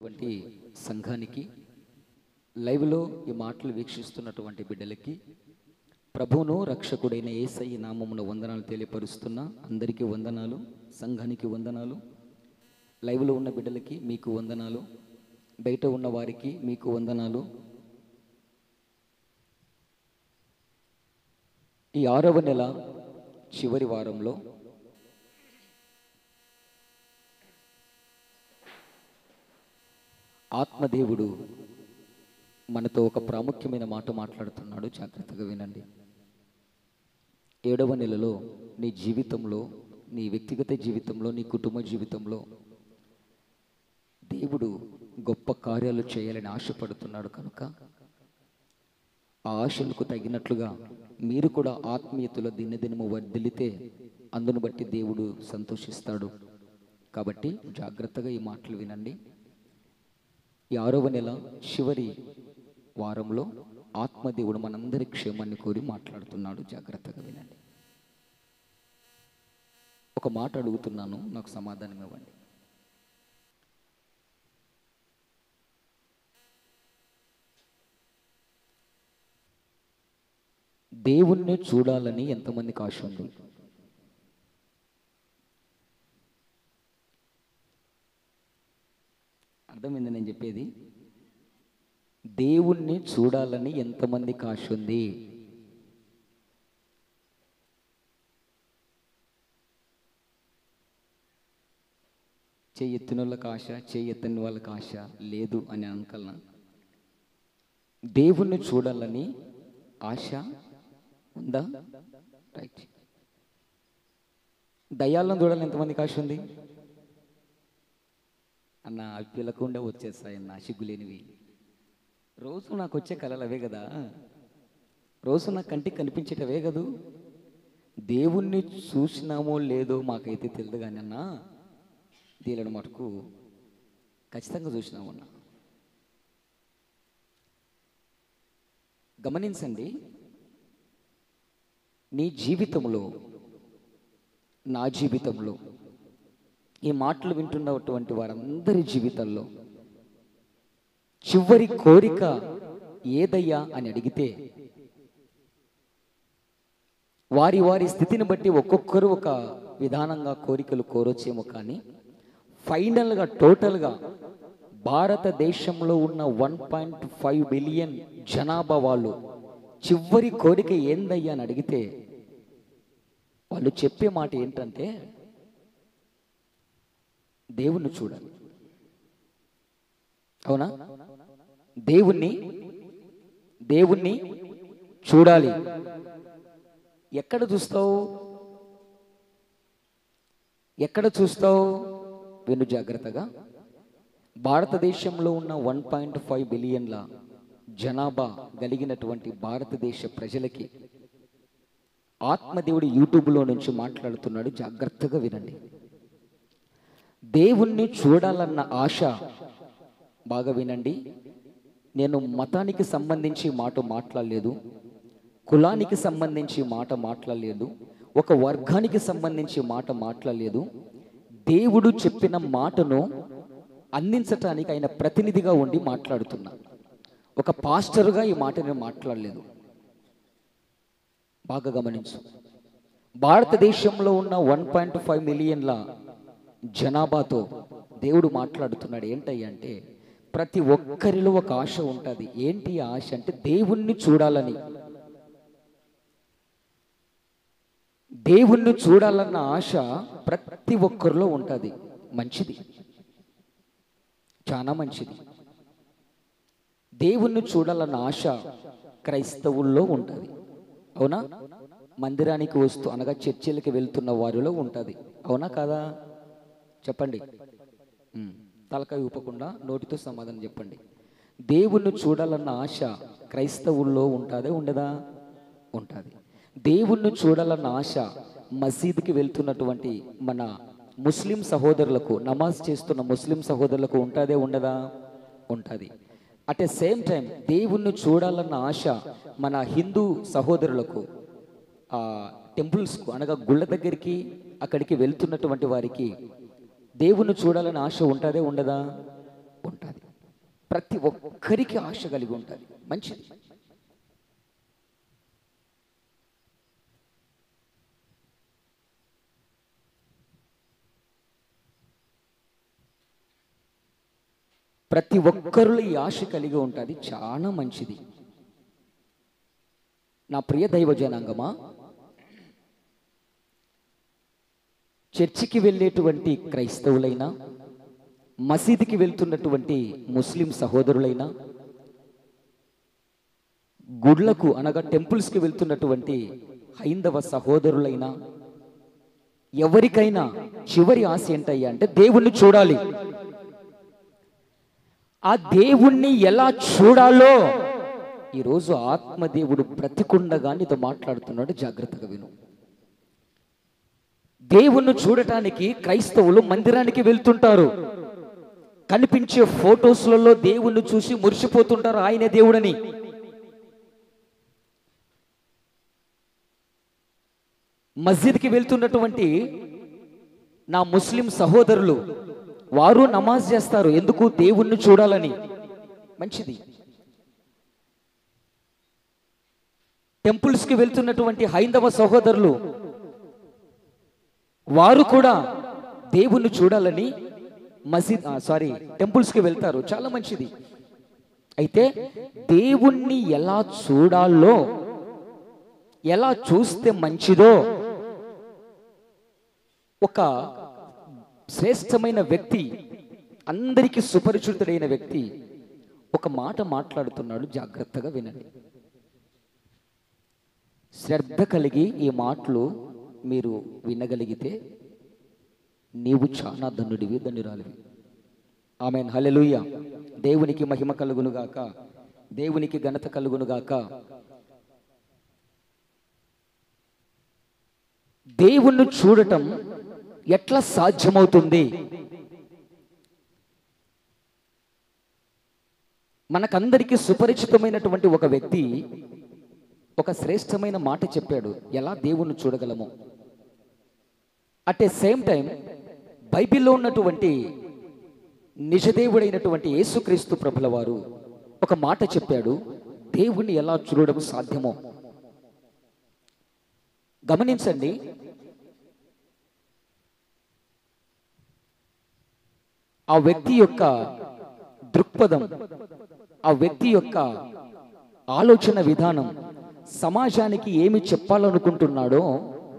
వంటి సంఘానికి లైవ్లో ఈ మాటలు వీక్షిస్తున్నటువంటి బిడ్డలకి ప్రభువును రక్షకుడైన యేసయ్య నామమున వందనాలు తెలియపరుస్తున్నా. అందరికీ వందనాలు, సంఘానికి వందనాలు, లైవ్లో ఉన్న బిడ్డలకి మీకు వందనాలు, బయట ఉన్న వారికి మీకు వందనాలు. ఈ 6వ నెల చివరి వారంలో ఆత్మదేవుడు మనతో ఒక ప్రాముఖ్యమైన మాట మాట్లాడుతున్నాడు. జాగ్రత్తగా వినండి. 7వ నెలలో నీ జీవితంలో, నీ వ్యక్తిగత జీవితంలో, నీ కుటుంబ జీవితంలో దేవుడు గొప్ప కార్యాలు చేయాలని ఆశపడుతున్నాడు. కనుక ఆ ఆశలకు తగినట్లుగా మీరు కూడా ఆత్మీయతలో దినదినము వర్ధిల్లితే అందును బట్టి దేవుడు సంతోషిస్తాడు. కాబట్టి జాగ్రత్తగా ఈ మాటలు వినండి. ఈ 6వ నెల చివరి వారంలో ఆత్మదేవుడు మనందరి క్షేమాన్ని కోరి మాట్లాడుతున్నాడు. జాగ్రత్తగా వినండి. ఒక మాట అడుగుతున్నాను, నాకు సమాధానం ఇవ్వండి. దేవుణ్ణి చూడాలని ఎంతమందికి ఆశ ఉంది? అర్థమైంది నేను చెప్పేది? దేవుణ్ణి చూడాలని ఎంతమందికి ఆశ ఉంది? చెయ్యెత్తిన వాళ్ళకి ఆశ, చెయ్యెత్తని వాళ్ళకి ఆశ లేదు అని అనుకల్నా? దేవుణ్ణి చూడాలని ఆశ ఉందా? రైట్. దయ్యాలను చూడాలని ఎంతమందికి ఆశ ఉంది అన్న? అవి పిలకుండా వచ్చేస్తాయన్న, సిగ్గులేనివి. రోజు నాకు వచ్చే కళలు అవే కదా, రోజు నా కంటికి కనిపించేటవే కదూ. దేవుణ్ణి చూసినామో లేదో మాకైతే తెలియదు కానీ అన్న, దీని మటుకు ఖచ్చితంగా చూసినామన్నా. గమనించండి, నీ జీవితంలో, నా జీవితంలో, ఈ మాటలు వింటున్నటువంటి వారందరి జీవితాల్లో చివరి కోరిక ఏదయ్యా అని అడిగితే వారి వారి స్థితిని బట్టి ఒక్కొక్కరు ఒక విధానంగా కోరికలు కోరొచ్చేమో, కానీ ఫైనల్గా టోటల్గా భారతదేశంలో ఉన్న 1.5 బిలియన్ జనాభా వాళ్ళు చివరి కోరిక ఏందయ్యా అని అడిగితే వాళ్ళు చెప్పే మాట ఏంటంటే దేవుణ్ణి చూడాలి. అవునా? దేవుణ్ణి చూడాలి. ఎక్కడ చూస్తావు? ఎక్కడ చూస్తావు? విను జాగ్రత్తగా. భారతదేశంలో ఉన్న 1.5 బిలియన్ల జనాభా కలిగినటువంటి భారతదేశ ప్రజలకి ఆత్మదేవుడు యూట్యూబ్లో నుంచి మాట్లాడుతున్నాడు. జాగ్రత్తగా వినండి. దేవుణ్ణి చూడాలన్న ఆశ, బాగా వినండి, నేను మతానికి సంబంధించి మాట మాట్లాడలేదు, కులానికి సంబంధించి మాట మాట్లాడలేదు, ఒక వర్గానికి సంబంధించి మాట మాట్లాడలేదు. దేవుడు చెప్పిన మాటను అందించటానికి ఆయన ప్రతినిధిగా ఉండి మాట్లాడుతున్నా. ఒక పాస్టర్గా ఈ మాట నేను మాట్లాడలేదు. బాగా గమనించు. భారతదేశంలో ఉన్న 1.5 మిలియన్ల జనాభాతో దేవుడు మాట్లాడుతున్నాడు. ఏంటయ్యా అంటే, ప్రతి ఒక్కరిలో ఒక ఆశ ఉంటుంది. ఏంటి ఆశ అంటే, దేవుణ్ణి చూడాలని. దేవుణ్ణి చూడాలన్న ఆశ ప్రతి ఒక్కరిలో ఉంటుంది. మంచిది, చాలా మంచిది. దేవుణ్ణి చూడాలన్న ఆశ క్రైస్తవుల్లో ఉంటుంది. అవునా? మందిరానికి వస్తూ, అనగా చర్చిలకి వెళ్తున్న వారిలో ఉంటుంది. అవునా కాదా? చెప్పండి. తలకాయ ఊపకుండా నోటితో సమాధానం చెప్పండి. దేవుణ్ణి చూడాలన్న ఆశ క్రైస్తవుల్లో ఉంటుందా ఉండదా? ఉంటుంది. దేవుణ్ణి చూడాలన్న ఆశ మసీదుకి వెళ్తున్నటువంటి మన ముస్లిం సహోదరులకు, నమాజ్ చేస్తున్న ముస్లిం సహోదరులకు ఉంటుందే ఉండదా? ఉంటుంది. అట్ ఎ సేమ్ టైం దేవుణ్ణి చూడాలన్న ఆశ మన హిందూ సహోదరులకు, టెంపుల్స్కు అనగా గుళ్ళ దగ్గరికి అక్కడికి వెళ్తున్నటువంటి వారికి దేవుణ్ణి చూడాలని ఆశ ఉంటుందే ఉండదా? ఉంటుంది. ప్రతి ఒక్కరికి ఆశ కలిగి ఉంటుంది. మంచిది. ప్రతి ఒక్కరిలో ఈ ఆశ కలిగి ఉంటుంది. చాలా మంచిది. నా ప్రియ దైవ జనాంగమా, చర్చికి వెళ్ళేటువంటి క్రైస్తవులైనా, మసీదుకి వెళ్తున్నటువంటి ముస్లిం సహోదరులైనా, గుడ్లకు అనగా టెంపుల్స్కి వెళ్తున్నటువంటి హైందవ సహోదరులైనా, ఎవరికైనా చివరి ఆశ ఏంటయ్యా అంటే దేవుణ్ణి చూడాలి. ఆ దేవుణ్ణి ఎలా చూడాలో ఈరోజు ఆత్మదేవుడు బ్రతికుండగా నీతో మాట్లాడుతున్నాడు. జాగ్రత్తగా విను. దేవుణ్ణి చూడటానికి క్రైస్తవులు మందిరానికి వెళ్తుంటారు. కనిపించే ఫొటోస్లలో దేవుణ్ణి చూసి మురిసిపోతుంటారు, ఆయనే దేవుడని. మస్జిద్కి వెళ్తున్నటువంటి నా ముస్లిం సహోదరులు వారు నమాజ్ చేస్తారు. ఎందుకు? దేవుణ్ణి చూడాలని. మంచిది. టెంపుల్స్కి వెళ్తున్నటువంటి హైందవ సహోదరులు వారు కూడా దేవుణ్ణి చూడాలని టెంపుల్స్కి వెళ్తారు. చాలా మంచిది. అయితే దేవుణ్ణి ఎలా చూడాలో, ఎలా చూస్తే మంచిదో ఒక శ్రేష్టమైన వ్యక్తి, అందరికీ సుపరిచితుడైన వ్యక్తి ఒక మాట మాట్లాడుతున్నాడు. జాగ్రత్తగా వినండి. శ్రద్ధ కలిగి ఈ మాటలు మీరు వినగలిగితే నీవు చాలా ధన్యుడివి, ధన్యురాలివి. ఆమేన్. హల్లెలూయా. దేవునికి మహిమ కలుగునుగాక, దేవునికి ఘనత కలుగునుగాక. దేవుణ్ణి చూడటం ఎట్లా సాధ్యమవుతుంది? మనకందరికీ సుపరిచితమైనటువంటి ఒక వ్యక్తి ఒక శ్రేష్టమైన మాట చెప్పాడు, ఎలా దేవుణ్ణి చూడగలము. అట్ ఏ సేమ్ టైం బైబిల్లో ఉన్నటువంటి నిజదేవుడైనటువంటి యేసుక్రీస్తు ప్రభుల వారు ఒక మాట చెప్పాడు, దేవుణ్ణి ఎలా చూడడం సాధ్యమో. గమనించండి. ఆ వ్యక్తి యొక్క దృక్పథం, ఆ వ్యక్తి యొక్క ఆలోచన విధానం సమాజానికి ఏమి చెప్పాలనుకుంటున్నాడో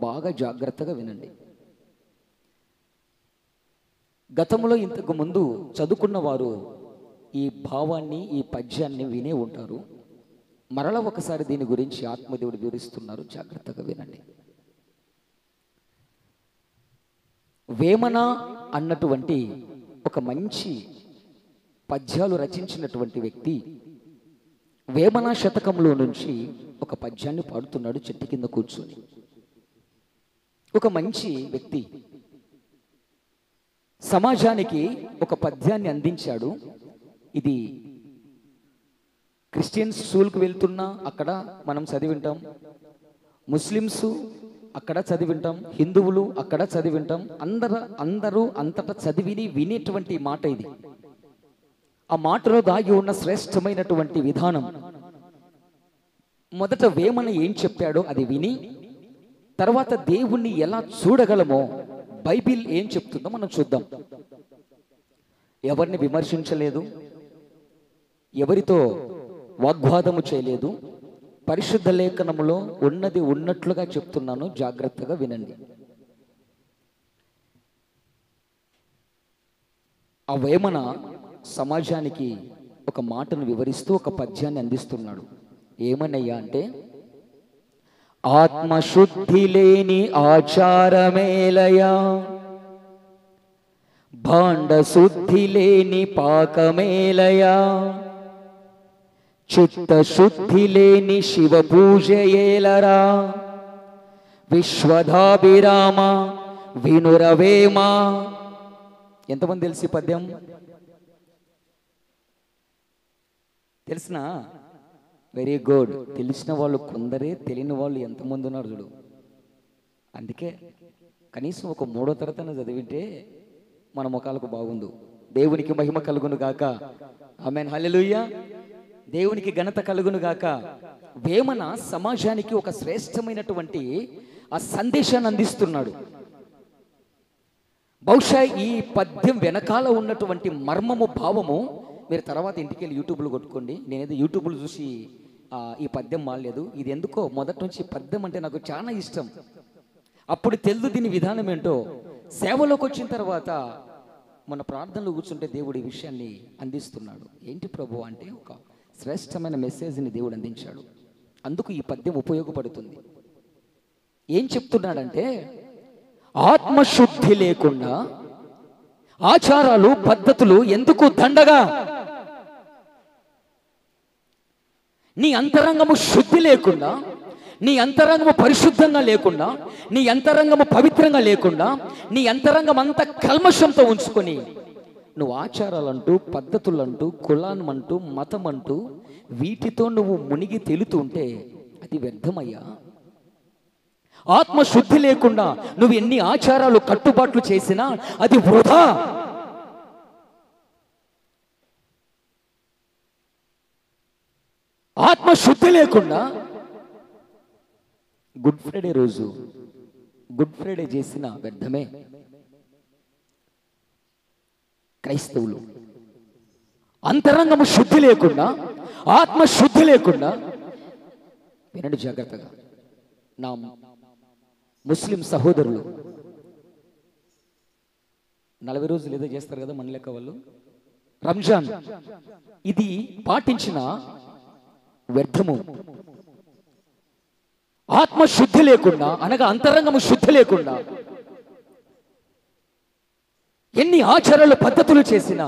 బాగా జాగ్రత్తగా వినండి. గతంలో ఇంతకు ముందు చదువుకున్న వారు ఈ భావాన్ని, ఈ పద్యాన్ని వినే ఉంటారు. మరలా ఒకసారి దీని గురించి ఆత్మదేవుడు వివరిస్తున్నారు. జాగ్రత్తగా వినండి. వేమన అన్నటువంటి ఒక మంచి పద్యాలు రచించినటువంటి వ్యక్తి వేమన శతకంలో నుంచి ఒక పద్యాన్ని పాడుతున్నాడు చెట్టు కింద కూర్చొని. ఒక మంచి వ్యక్తి సమాజానికి ఒక పద్యాన్ని అందించాడు. ఇది క్రిస్టియన్స్ స్కూల్కి వెళ్తున్నా అక్కడ మనం చదివింటాం, ముస్లిమ్స్ అక్కడ చదివింటాం, హిందువులు అక్కడ చదివింటాం, అందరూ అంతటా చదివిని వినేటువంటి మాట ఇది. ఆ మాటలో దాగి ఉన్న శ్రేష్టమైనటువంటి విధానం. మొదట వేమన ఏం చెప్పాడో అది విని, తర్వాత దేవుణ్ణి ఎలా చూడగలమో బైబిల్ ఏం చెప్తుందో మనం చూద్దాం. ఎవరిని విమర్శించలేదు, ఎవరితో వాగ్వాదము చేయలేదు, పరిశుద్ధ లేఖనములో ఉన్నది ఉన్నట్లుగా చెప్తున్నాను. జాగ్రత్తగా వినండి. ఆ వేమన సమాజానికి ఒక మాటను వివరిస్తూ ఒక పద్యాన్ని అందిస్తున్నాడు. ఏమనయ్యా అంటే, ఆత్మశుద్ధి లేని ఆచారమేలయా, భాండ శుద్ధి లేని పాకమేలయా, చిత్తశుద్ధి లేని శివ పూజయేలరా, విశ్వధాభిరామ వినురవేమ. ఎంతమంది తెలిసి పద్యం? తెలిసినా? Very good. తెలిసిన వాళ్ళు కొందరే, తెలియని వాళ్ళు ఎంతమంది ఉన్నారు చూడు. అందుకే కనీసం ఒక 3వ తరగతి చదివితే మన ముఖాలకు బాగుండు. దేవునికి మహిమ కలుగును గాక. ఆమేన్, హల్లెలూయా. దేవునికి ఘనత కలుగును గాక. వేమన సమాజానికి ఒక శ్రేష్టమైనటువంటి ఆ సందేశాన్ని అందిస్తున్నాడు. బహుశా ఈ పద్యం వెనకాల ఉన్నటువంటి మర్మము, భావము మీరు తర్వాత ఇంటికి వెళ్ళి యూట్యూబ్లో కొట్టుకోండి. నేనేదో యూట్యూబ్లో చూసి ఈ పద్యం మాడలేదు. ఇది ఎందుకో మొదటి నుంచి పద్యం అంటే నాకు చాలా ఇష్టం. అప్పుడు తెలుదు దీని విధానం ఏంటో. సేవలోకి వచ్చిన తర్వాత మన ప్రార్థనలు కూర్చుంటే దేవుడు ఈ విషయాన్ని అందిస్తున్నాడు. ఏంటి ప్రభు అంటే ఒక శ్రేష్టమైన మెసేజ్ని దేవుడు అందించాడు. అందుకు ఈ పద్యం ఉపయోగపడుతుంది. ఏం చెప్తున్నాడంటే, ఆత్మశుద్ధి లేకుండా ఆచారాలు పద్ధతులు ఎందుకు దండగా? నీ అంతరంగము శుద్ధి లేకుండా, నీ అంతరంగము పరిశుద్ధంగా లేకుండా, నీ అంతరంగము పవిత్రంగా లేకుండా, నీ అంతరంగం అంతా కల్మషంతో ఉంచుకొని నువ్వు ఆచారాలంటూ, పద్ధతులంటూ, కులాన్నంటూ, మతం అంటూ వీటితో నువ్వు మునిగి తేలుతుంటే అది వ్యర్థమయ్యా. ఆత్మశుద్ధి లేకుండా నువ్వు ఎన్ని ఆచారాలు కట్టుబాట్లు చేసినా అది వృధా. ఆత్మశుద్ధి లేకుండా గుడ్ ఫ్రైడే రోజు గుడ్ ఫ్రైడే చేసిన వ్యర్థమే. క్రైస్తవులు అంతరంగము శుద్ధి లేకుండా, ఆత్మశుద్ధి లేకుండా, వినండి జాగ్రత్తగా, నా ముస్లిం సహోదరులు 40 రోజులు ఏదో చేస్తారు కదా మన లెక్క వాళ్ళు, రంజాన్, ఇది పాటించిన వ్యర్థము. ఆత్మశుద్ధి లేకుండా, అనగా అంతరంగము శుద్ధి లేకుండా ఎన్ని ఆచారాలు పద్ధతులు చేసినా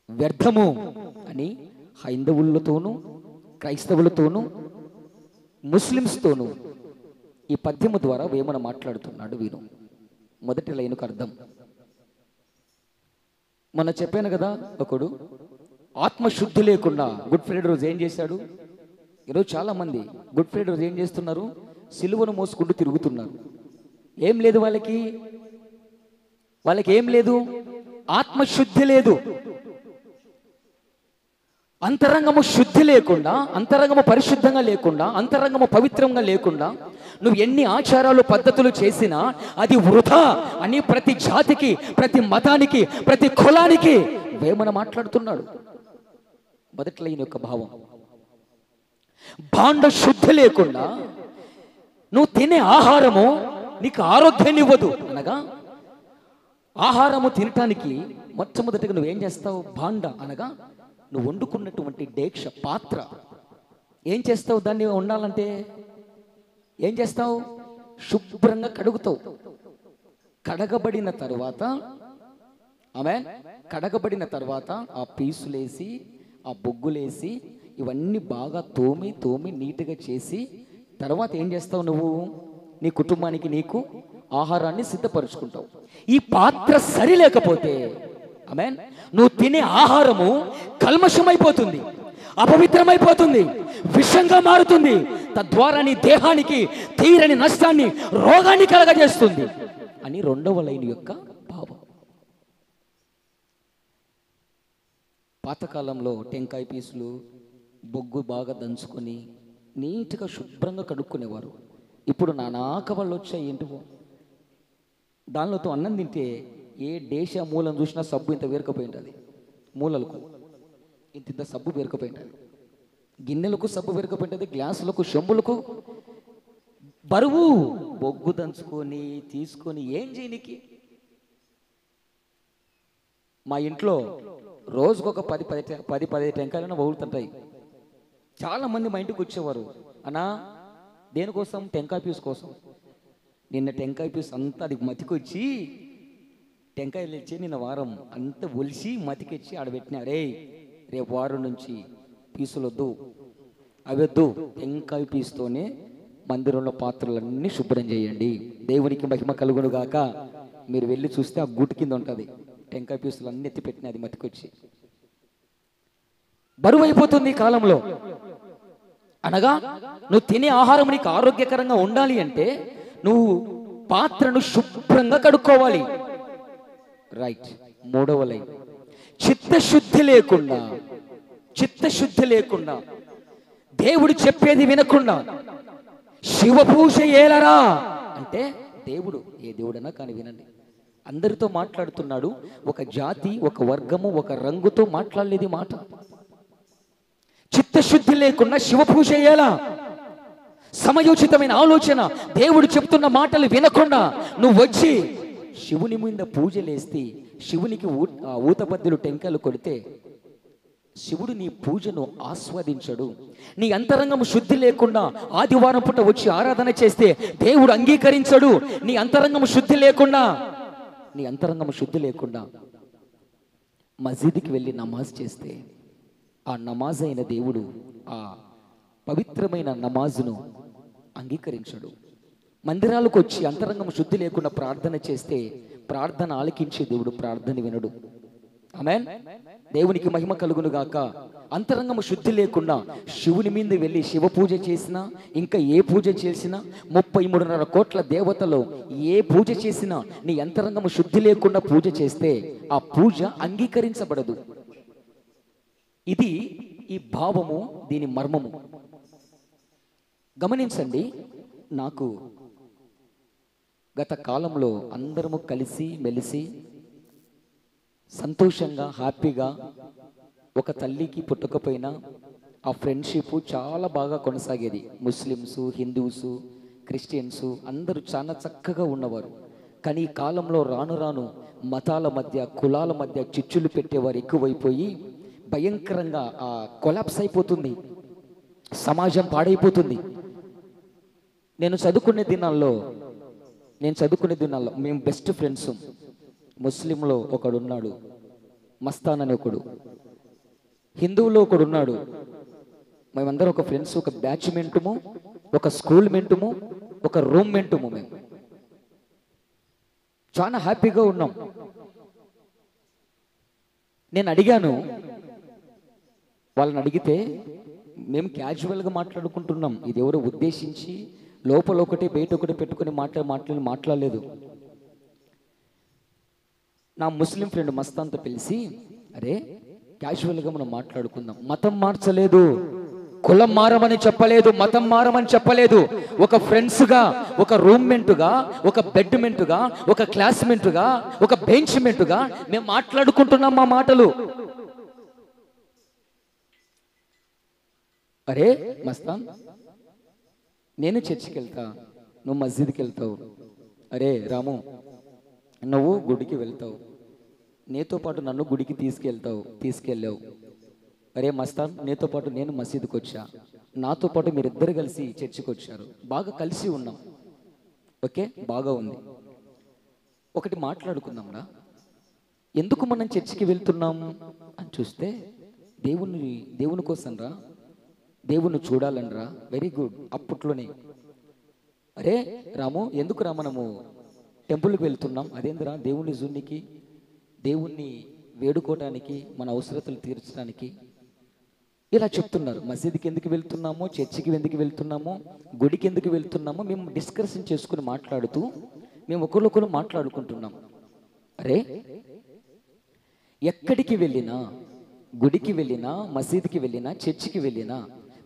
వ్యర్థము అని హైందవులతోనూ, క్రైస్తవులతోనూ, ముస్లిమ్స్తోనూ ఈ పద్యము ద్వారా వేమన మాట్లాడుతున్నాడు. వీరు మొదటి లైనుకు అర్థం. మొన్న చెప్పాను కదా, ఒకడు ఆత్మశుద్ధి లేకుండా గుడ్ ఫ్రైడే రోజు ఏం చేశాడు. ఈరోజు చాలా మంది గుడ్ ఫ్రైడే రోజు ఏం చేస్తున్నారు, సిలువను మోసుకుంటూ తిరుగుతున్నారు. ఏం లేదు వాళ్ళకి ఏం లేదు, ఆత్మశుద్ధి లేదు. అంతరంగము శుద్ధి లేకుండా, అంతరంగము పరిశుద్ధంగా లేకుండా, అంతరంగము పవిత్రంగా లేకుండా నువ్వు ఎన్ని ఆచారాలు పద్ధతులు చేసినా అది వృధా అని ప్రతి జాతికి, ప్రతి మతానికి, ప్రతి కులానికి వేమన మాట్లాడుతున్నాడు. మొదటి లైన్ యొక్క భావం, భాండ శుద్ధి లేకుండా నువ్వు తినే ఆహారము నీకు ఆరోగ్యాన్ని ఇవ్వదు. అనగా ఆహారము తినటానికి మొట్టమొదటిగా నువ్వేం చేస్తావు, భాండ అనగా నువ్వు వండుకున్నటువంటి డేక్ష, పాత్ర, ఏం చేస్తావు, దాన్ని ఉండాలంటే ఏం చేస్తావు, శుభ్రంగా కడుగుతావు. కడగబడిన తర్వాత కడగబడిన తర్వాత ఆ పీసులేసి, ఆ బొగ్గులేసి, ఇవన్నీ బాగా తోమి నీట్గా చేసి తర్వాత ఏం చేస్తావు, నువ్వు నీ కుటుంబానికి నీకు ఆహారాన్ని సిద్ధపరుచుకుంటావు. ఈ పాత్ర సరి లేకపోతే నువ్వు తినే ఆహారము కల్మషమైపోతుంది, అపవిత్రమైపోతుంది, విషంగా మారుతుంది. తద్వారా నీ దేహానికి తీరని నష్టాన్ని, రోగాన్ని కలగజేస్తుంది అని రెండవ లైన్ యొక్క భావం. పాతకాలంలో టెంకాయ పీసులు, బొగ్గు బాగా దంచుకొని నీట్గా శుభ్రంగా కడుక్కునేవారు. ఇప్పుడు నానాక వాళ్ళు వచ్చాయి. ఏంటివో దానిలోతో అన్నం తింటే ఏ దేశ మూలం చూసినా సబ్బు ఇంత వేరుకపోయింటుంది. మూలలకు ఇంత సబ్బు వేరుకపోయింటుంది, గిన్నెలకు సబ్బు వేరుకపోయింటుంది, గ్లాసులకు, చెంబులకు. బరువు బొగ్గు దంచుకొని తీసుకొని ఏం చేయనికి. మా ఇంట్లో రోజుకొక 10 టెంకాయలను పగులుతుంటాయి. చాలా మంది మా ఇంటికి వచ్చేవారు, అన్నా దేనికోసం, టెంకాయ పీస్ కోసం. నిన్న టెంకాయ పీస్ అంతా అది మతికొచ్చి, టెంకాయలు ఇచ్చి నిన్న వారం అంతా ఒలిసి మతికిచ్చి ఆడబెట్టినారే, రేపు వారం నుంచి పీసులు వద్దు, అవి వద్దు, టెంకాయ పీస్తోనే మందిరంలో పాత్రలన్నీ శుభ్రం చేయండి, దేవునికి మహిమ కలుగును గాక. మీరు వెళ్ళి చూస్తే ఆ గూటి కింద ఉంటుంది, టెంకాయ పీసులు అన్ని ఎత్తి పెట్టిన అది మతికొచ్చి. బరువు అయిపోతుంది ఈ కాలంలో. అనగా నువ్వు తినే ఆహారం నీకు ఆరోగ్యకరంగా ఉండాలి అంటే నువ్వు పాత్రను శుభ్రంగా కడుక్కోవాలి. రైట్. మూడవ లైన్, చిత్తశుద్ధి లేకుండా, చిత్తశుద్ధి లేకుండా, దేవుడు చెప్పేది వినకుండా శివ పూజ ఏలరా అంటే, దేవుడు ఏ దేవుడన్నా కానీ వినండి, అందరితో మాట్లాడుతున్నాడు. ఒక జాతి, ఒక వర్గము, ఒక రంగుతో మాట్లాడలేదు మాట. చిత్తశుద్ధి లేకుండా శివ పూజ చేయాలా? సమయోచితమైన ఆలోచన, దేవుడు చెప్తున్న మాటలు వినకుండా నువ్వు వచ్చి శివుని మీద పూజలేస్తే, శివునికి ఊతపద్దులు టెంకాయలు కొడితే శివుడు నీ పూజను ఆస్వాదించడు. నీ అంతరంగం శుద్ధి లేకుండా ఆదివారం పూట వచ్చి ఆరాధన చేస్తే దేవుడు అంగీకరించడు. నీ అంతరంగం శుద్ధి లేకుండా, నీ అంతరంగం శుద్ధి లేకుండా మసీదుకి వెళ్ళి నమాజ్ చేస్తే ఆ నమాజ్ అయిన దేవుడు ఆ పవిత్రమైన నమాజును అంగీకరించడు. మందిరాలకు వచ్చి అంతరంగం శుద్ధి లేకుండా ప్రార్థన చేస్తే ప్రార్థన ఆలకించే దేవుడు ప్రార్థన వినడు. ఆమేన్. దేవునికి మహిమ కలుగును గాక. అంతరంగము శుద్ధి లేకుండా శివుని మీద వెళ్ళి శివ పూజ చేసినా, ఇంకా ఏ పూజ చేసినా, 33.5 కోట్ల దేవతలో ఏ పూజ చేసినా నీ అంతరంగము శుద్ధి లేకుండా పూజ చేస్తే ఆ పూజ అంగీకరించబడదు. ఇది ఈ భావము, దీని మర్మము గమనించండి. నాకు గత కాలంలో అందరము కలిసి మెలిసి సంతోషంగా, హ్యాపీగా, ఒక తల్లికి పుట్టకపోయినా ఆ ఫ్రెండ్షిప్ చాలా బాగా కొనసాగేది. ముస్లిమ్స్, హిందూస్, క్రిస్టియన్స్ అందరూ చాలా చక్కగా ఉన్నవారు. కానీ ఈ కాలంలో రాను రాను మతాల మధ్య, కులాల మధ్య చిచ్చులు పెట్టేవారు ఎక్కువైపోయి భయంకరంగా కొలాప్స్ అయిపోతుంది, సమాజం పాడైపోతుంది. నేను చదువుకునే దినాల్లో మేము బెస్ట్ ఫ్రెండ్స్. ముస్లింలో ఒకడున్నాడు మస్తాన్ అని ఒకడు, హిందువులో ఒకడున్నాడు. మేమందరం ఒక ఫ్రెండ్స్, ఒక బ్యాచ్ మెంటుము, ఒక స్కూల్ మెంటుము, ఒక రూమ్ మెంటుము. మేము చాలా హ్యాపీగా ఉన్నాం. నేను అడిగాను, వాళ్ళని అడిగితే మేము క్యాజువల్గా మాట్లాడుకుంటున్నాం, ఇది ఎవరో ఉద్దేశించి లోపల ఒకటి బయట ఒకటి పెట్టుకుని మాట్లాడలేదు. నా ముస్లిం ఫ్రెండ్ మస్తాన్తో పిలిచి, అరే క్యాజువల్గా మనం మాట్లాడుకుందాం, మతం మార్చలేదు, కులం మారమని చెప్పలేదు, మతం మారమని చెప్పలేదు. ఒక ఫ్రెండ్స్గా, ఒక రూమ్మేట్గా, ఒక బెడ్మెంట్గా, ఒక క్లాస్మేట్గా, ఒక బెంచ్మెంట్గా మేము మాట్లాడుకుంటున్నాం మా మాటలు. అరే మస్తాన్, నేను చర్చికి వెళ్తా, నువ్వు మస్జిద్కి వెళ్తావు. అరే రాము, నువ్వు గుడికి వెళ్తావు, నీతో పాటు నన్ను గుడికి తీసుకెళ్ళావు. అరే మస్తాన్, నీతో పాటు నేను మసీదుకి వచ్చా, నాతో పాటు మీరిద్దరు కలిసి చర్చికి వచ్చారు, బాగా కలిసి ఉన్నాం. ఓకే, బాగా ఉంది. ఒకటి మాట్లాడుకుందాంరా, ఎందుకు మనం చర్చికి వెళ్తున్నాం అని చూస్తే దేవుని కోసం రా, దేవుణ్ణి చూడాలనరా. Very good. అప్పట్లోనే అరే రాము, ఎందుకురా మనము టెంపుల్కి వెళ్తున్నాం? అదేందిరా, దేవుని జున్నికి, దేవుణ్ణి వేడుకోవటానికి, మన అవసరతలు తీర్చడానికి ఇలా చెప్తున్నారు. మసీదుకి ఎందుకు వెళ్తున్నామో, చర్చికి ఎందుకు వెళ్తున్నామో, గుడికి ఎందుకు వెళ్తున్నామో మేము డిస్కషన్ చేసుకుని మాట్లాడుతూ మేము ఒకరికొకరు మాట్లాడుకుంటున్నాం. అరే ఎక్కడికి వెళ్ళినా, గుడికి వెళ్ళినా, మసీదుకి వెళ్ళినా, చర్చికి వెళ్ళినా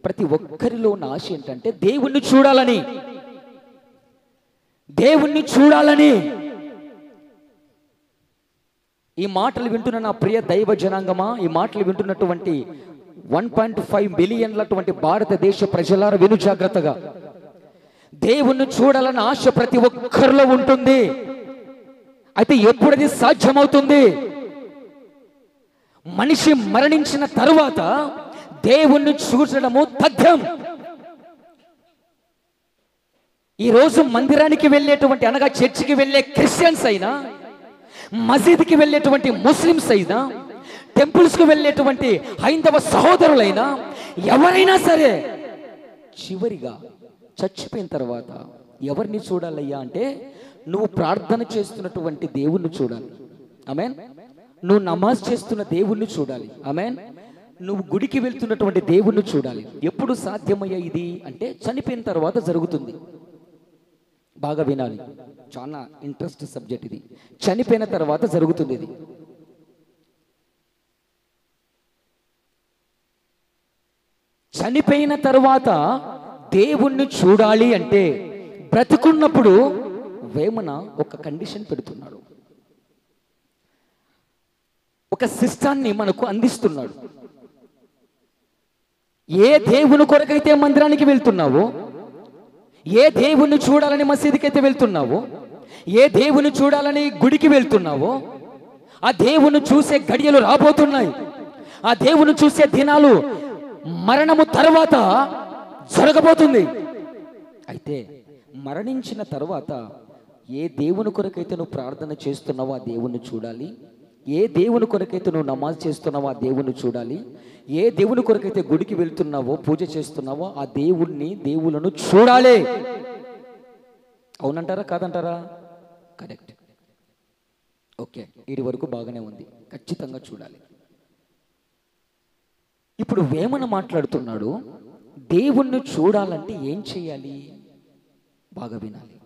ప్రతి ఒక్కరిలో ఉన్న ఆశ ఏంటంటే దేవుణ్ణి చూడాలని, దేవుణ్ణి చూడాలని. ఈ మాటలు వింటున్న నా ప్రియ దైవ జనాంగమా, ఈ మాటలు వింటున్నటువంటి 1.5 బిలియన్లటువంటి భారతదేశ ప్రజలారా విను జాగ్రత్తగా. దేవుణ్ణి చూడాలన్న ఆశ ప్రతి ఒక్కరిలో ఉంటుంది. అయితే ఎప్పుడది సాధ్యమవుతుంది? మనిషి మరణించిన తరువాత దేవుణ్ణి చూడడము తథ్యం. ఈరోజు మందిరానికి వెళ్ళేటువంటి, అనగా చర్చికి వెళ్ళే క్రిస్టియన్స్ అయినా, మసీదుకి వెళ్ళేటువంటి ముస్లిమ్స్ అయినా, టెంపుల్స్కి వెళ్ళేటువంటి హైందవ సహోదరులైనా, ఎవరైనా సరే చివరిగా చచ్చిపోయిన తర్వాత ఎవరిని చూడాలయ్యా అంటే, నువ్వు ప్రార్థన చేస్తున్నటువంటి దేవుణ్ణి చూడాలి. ఆమేన్. నువ్వు నమాజ్ చేస్తున్న దేవుణ్ణి చూడాలి. ఆమేన్. నువ్వు గుడికి వెళ్తున్నటువంటి దేవుణ్ణి చూడాలి. ఎప్పుడు సాధ్యమయ్యా ఇది అంటే, చనిపోయిన తర్వాత జరుగుతుంది. బాగా వినాలి, చాలా ఇంట్రెస్ట్ సబ్జెక్ట్ ఇది. చనిపోయిన తర్వాత జరుగుతుంది ఇది. చనిపోయిన తర్వాత దేవుణ్ణి చూడాలి అంటే బ్రతికున్నప్పుడు వేమన ఒక కండిషన్ పెడుతున్నాడు, ఒక సిస్టాన్ని మనకు అందిస్తున్నాడు. ఏ దేవుని కొరకైతే మందిరానికి వెళ్తున్నావో, ఏ దేవుణ్ణి చూడాలని మసీదుకి అయితే వెళ్తున్నావో, ఏ దేవుని చూడాలని గుడికి వెళ్తున్నావో, ఆ దేవుని చూసే గడియలు రాబోతున్నాయి. ఆ దేవుని చూసే దినాలు మరణము తర్వాత జరగబోతుంది. అయితే మరణించిన తర్వాత ఏ దేవుని కొరకైతే నువ్వు ప్రార్థన చేస్తున్నావో ఆ దేవుణ్ణి చూడాలి. ఏ దేవుని కొరకైతే నువ్వు నమాజ్ చేస్తున్నావో ఆ దేవుణ్ణి చూడాలి. ఏ దేవుని కొరకైతే గుడికి వెళ్తున్నావో, పూజ చేస్తున్నావో ఆ దేవుళ్ళను చూడాలి. అవునంటారా కాదంటారా? కరెక్ట్. ఓకే, వీడి వరకు బాగానే ఉంది. ఖచ్చితంగా చూడాలి. ఇప్పుడు వేమన మాట్లాడుతున్నాడు, దేవుణ్ణి చూడాలంటే ఏం చేయాలి? బాగా వినాలి.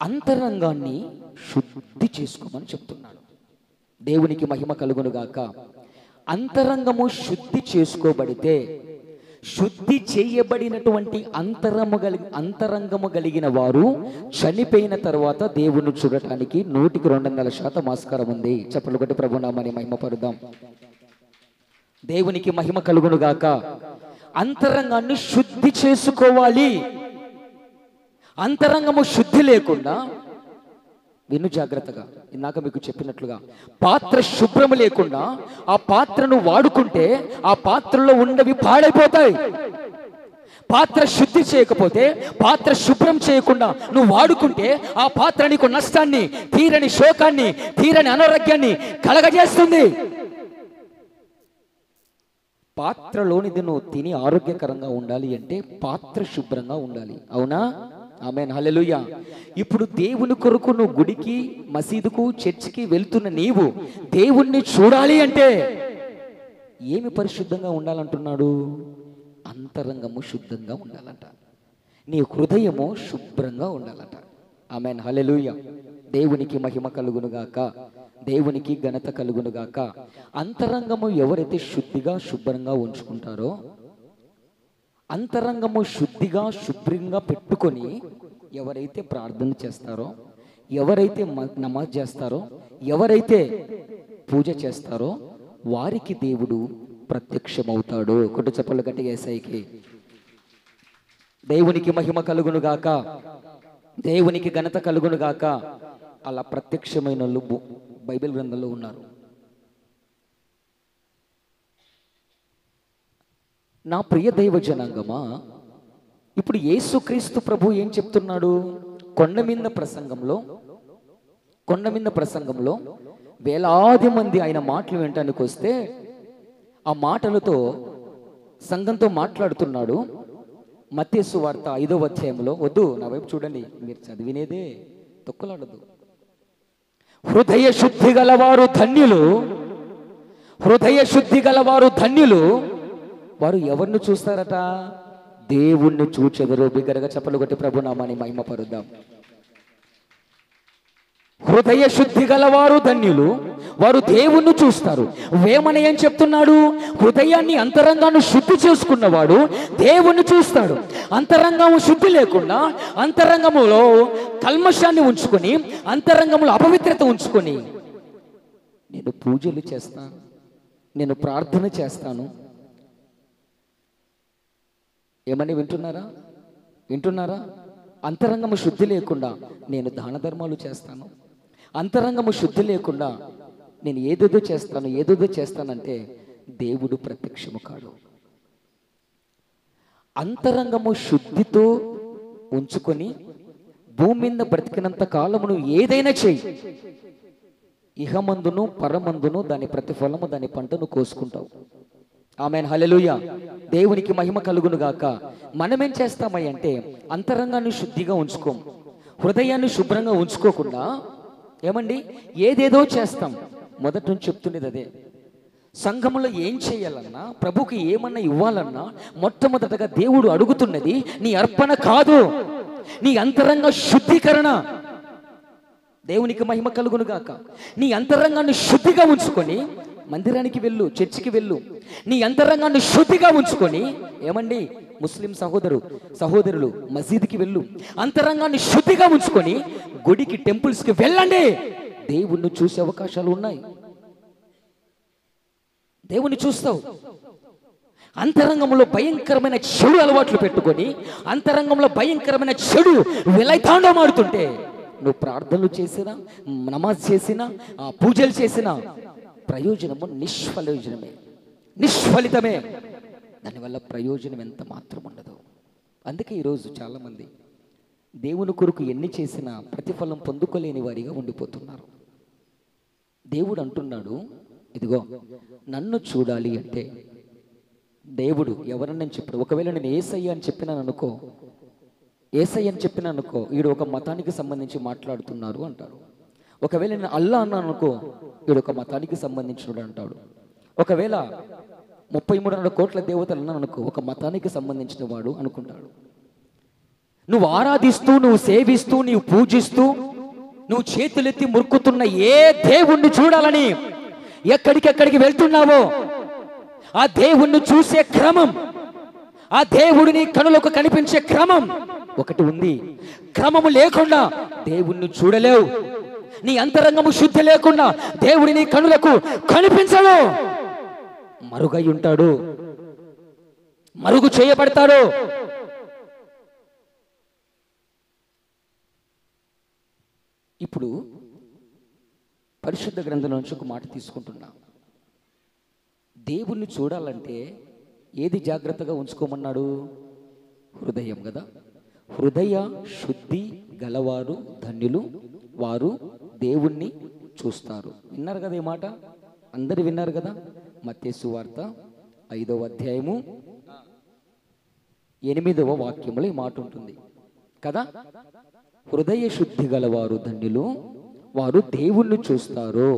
అంతరంగాన్ని శుద్ధి చేసుకోమని చెప్తున్నాడు. దేవునికి మహిమ కలుగునుగాక. అంతరంగము శుద్ధి చేసుకోబడితే, శుద్ధి చేయబడినటువంటి అంతరంగము కలిగిన వారు చనిపోయిన తర్వాత దేవుణ్ణి చూడటానికి 100% ఆస్కారం ఉంది. చెప్పలు కొట్టి ప్రభునామాన్ని మహిమపరుద్దాం. దేవునికి మహిమ కలుగునుగాక. అంతరంగాన్ని శుద్ధి చేసుకోవాలి. అంతరంగము శుద్ధి లేకుండా, విను జాగ్రత్తగా, ఇందాక మీకు చెప్పినట్లుగా పాత్ర శుభ్రము లేకుండా ఆ పాత్రను వాడుకుంటే ఆ పాత్రలో ఉన్నవి పాడైపోతాయి. పాత్ర శుద్ధి చేయకపోతే, పాత్ర శుభ్రం చేయకుండా నువ్వు వాడుకుంటే ఆ పాత్ర నీకు నష్టాన్ని, తీరని శోకాన్ని, తీరని అనారోగ్యాన్ని కలగజేస్తుంది. పాత్రలోనిది నువ్వు తిని ఆరోగ్యకరంగా ఉండాలి అంటే పాత్ర శుభ్రంగా ఉండాలి. అవునా? ఆమేన్, హల్లెలూయా. ఇప్పుడు దేవుని కొరకు నువ్వు గుడికి, మసీదుకు, చర్చికి వెళ్తున్న నీవు దేవుణ్ణి చూడాలి అంటే ఏమి పరిశుద్ధంగా ఉండాలంటున్నాడు? అంతరంగము శుద్ధంగా ఉండాలంట. నీ హృదయము శుభ్రంగా ఉండాలంట. ఆమేన్, హల్లెలూయా. దేవునికి మహిమ కలుగునుగాక. దేవునికి ఘనత కలుగునుగాక. అంతరంగము ఎవరైతే శుద్ధిగా శుభ్రంగా ఉంచుకుంటారో, అంతరంగము శుద్ధిగా శుభ్రంగా పెట్టుకొని ఎవరైతే ప్రార్థన చేస్తారో, ఎవరైతే నమాజ్ చేస్తారో, ఎవరైతే పూజ చేస్తారో వారికి దేవుడు ప్రత్యక్షమవుతాడు. కొట్టు చప్పలు గట్టిగా యేసయ్యకి. దేవునికి మహిమ కలుగునుగాక. దేవునికి ఘనత కలుగునుగాక. అలా ప్రత్యక్షమైన బైబిల్ గ్రంథంలో ఉన్నారు. నా ప్రియ దైవ జనాంగమా, ఇప్పుడు యేసుక్రీస్తు ప్రభు ఏం చెప్తున్నాడు? కొండ మీద ప్రసంగంలో వేలాది మంది ఆయన మాటలు వినటానికి వస్తే ఆ మాటలతో సంఘంతో మాట్లాడుతున్నాడు. మత్తయి సువార్త 5వ అధ్యాయంలో, వద్దు నా వైపు చూడండి, మీరు చదివినేదే, తొక్కలాడదు. హృదయ శుద్ధి గలవారు ధన్యులు, హృదయ శుద్ధి గలవారు ధన్యులు, వారు ఎవరిని చూస్తారట? దేవుణ్ణి చూచెదరు. బిగ్గరగా చప్పలు కొట్టి ప్రభునామాన్ని మహిమపరుద్దాం. హృదయ శుద్ధి గలవారు ధన్యులు, వారు దేవుణ్ణి చూస్తారు. వేమన ఏం చెప్తున్నాడు? హృదయాన్ని, అంతరంగాన్ని శుద్ధి చేసుకున్నవాడు దేవుణ్ణి చూస్తాడు. అంతరంగము శుద్ధి లేకుండా, అంతరంగములో కల్మషాన్ని ఉంచుకొని, అంతరంగములో అపవిత్రత ఉంచుకొని నేను పూజలు చేస్తాను, నేను ప్రార్థన చేస్తాను, ఏమని వింటున్నారా? అంతరంగము శుద్ధి లేకుండా నేను దాన ధర్మాలు చేస్తాను, అంతరంగము శుద్ధి లేకుండా నేను ఏదేదో చేస్తానంటే దేవుడు ప్రత్యక్షము కాడు. అంతరంగము శుద్ధితో ఉంచుకొని భూమి మీద బ్రతికినంత కాలమును ఏదైనా చెయ్యి, ఇహమందును పరమందును దాని ప్రతిఫలము, దాని పంటను కోసుకుంటావు. ఆమేన్, హల్లెలూయా. దేవునికి మహిమ కలుగునుగాక. మనమేం చేస్తామంటే అంతరంగాన్ని శుద్ధిగా ఉంచుకోం, హృదయాన్ని శుభ్రంగా ఉంచుకోకుండా ఏమండి ఏదేదో చేస్తాం. మొదటి నుంచి చెప్తున్నది అదే. సంఘములో ఏం చేయాలన్నా, ప్రభుకి ఏమన్నా ఇవ్వాలన్నా మొట్టమొదటగా దేవుడు అడుగుతున్నది నీ అర్పణ కాదు, నీ అంతరంగ శుద్ధీకరణ. దేవునికి మహిమ కలుగును గాక. నీ అంతరంగాన్ని శుద్ధిగా ఉంచుకొని మందిరానికి వెళ్ళు, చర్చికి వెళ్ళు. నీ అంతరంగాన్ని శుద్ధిగా ఉంచుకొని ఏమండి ముస్లిం సహోదరులు మసీదుకి వెళ్ళు. అంతరంగాన్ని శుద్ధిగా ఉంచుకొని గుడికి, టెంపుల్స్కి వెళ్ళండి. దేవుణ్ణి చూసే అవకాశాలు ఉన్నాయి. దేవుణ్ణి చూస్తావు. అంతరంగంలో భయంకరమైన చెడు అలవాట్లు పెట్టుకొని అంతరంగంలో భయంకరమైన చెడు విలైతాండం ఆడుతుంటే నువ్వు ప్రార్థనలు చేసినా, నమాజ్ చేసినా, పూజలు చేసినా ప్రయోజనము నిష్ఫలితమే. దానివల్ల ప్రయోజనం ఎంత మాత్రం ఉండదు. అందుకే ఈరోజు చాలామంది దేవుని కొరకు ఎన్ని చేసినా ప్రతిఫలం పొందుకోలేని వారిగా ఉండిపోతున్నారు. దేవుడు అంటున్నాడు, ఇదిగో నన్ను చూడాలి అంటే దేవుడు ఎవరన్నా చెప్పాడు. ఒకవేళ నేను ఏసయ్య అని చెప్పినాను అనుకో, వీడు ఒక మతానికి సంబంధించి మాట్లాడుతున్నారు అంటారు. ఒకవేళ నేను అల్లా అన్నాను అనుకో, వీడు ఒక మతానికి సంబంధించినడు అంటాడు. ఒకవేళ 33 కోట్ల దేవతలు అన్నాను అనుకో, ఒక మతానికి సంబంధించిన వాడు అనుకుంటాడు. నువ్వు ఆరాధిస్తూ, నువ్వు సేవిస్తూ, నువ్వు పూజిస్తూ, నువ్వు చేతులెత్తి మురుకుతున్న ఏ దేవుణ్ణి చూడాలని ఎక్కడికెక్కడికి వెళ్తున్నావో ఆ దేవుణ్ణి చూసే క్రమం, ఆ దేవుడిని కనులకు కనిపించే క్రమం ఒకటి ఉంది. క్రమము లేకుండా దేవుణ్ణి చూడలేవు. నీ అంతరంగము శుద్ధి లేకుండా దేవుడిని కనులకు కనిపించడు. మరుగై ఉంటాడు, మరుగు చేయబడతాడు. ఇప్పుడు పరిశుద్ధ గ్రంథం నుంచి ఒక మాట తీసుకుంటున్నా. దేవుణ్ణి చూడాలంటే ఏది జాగ్రత్తగా ఉంచుకోమన్నాడు? హృదయం కదా. హృదయ శుద్ధి గలవారు ధన్యులు, వారు దేవుణ్ణి చూస్తారు. విన్నారు కదా ఈ మాట? అందరు విన్నారు కదా? మత్తయి సువార్త 5వ అధ్యాయము 8వ వాక్యములో ఈ మాట ఉంటుంది కదా. హృదయ శుద్ధి గలవారు ధన్యులు, వారు దేవుణ్ణి చూస్తారు.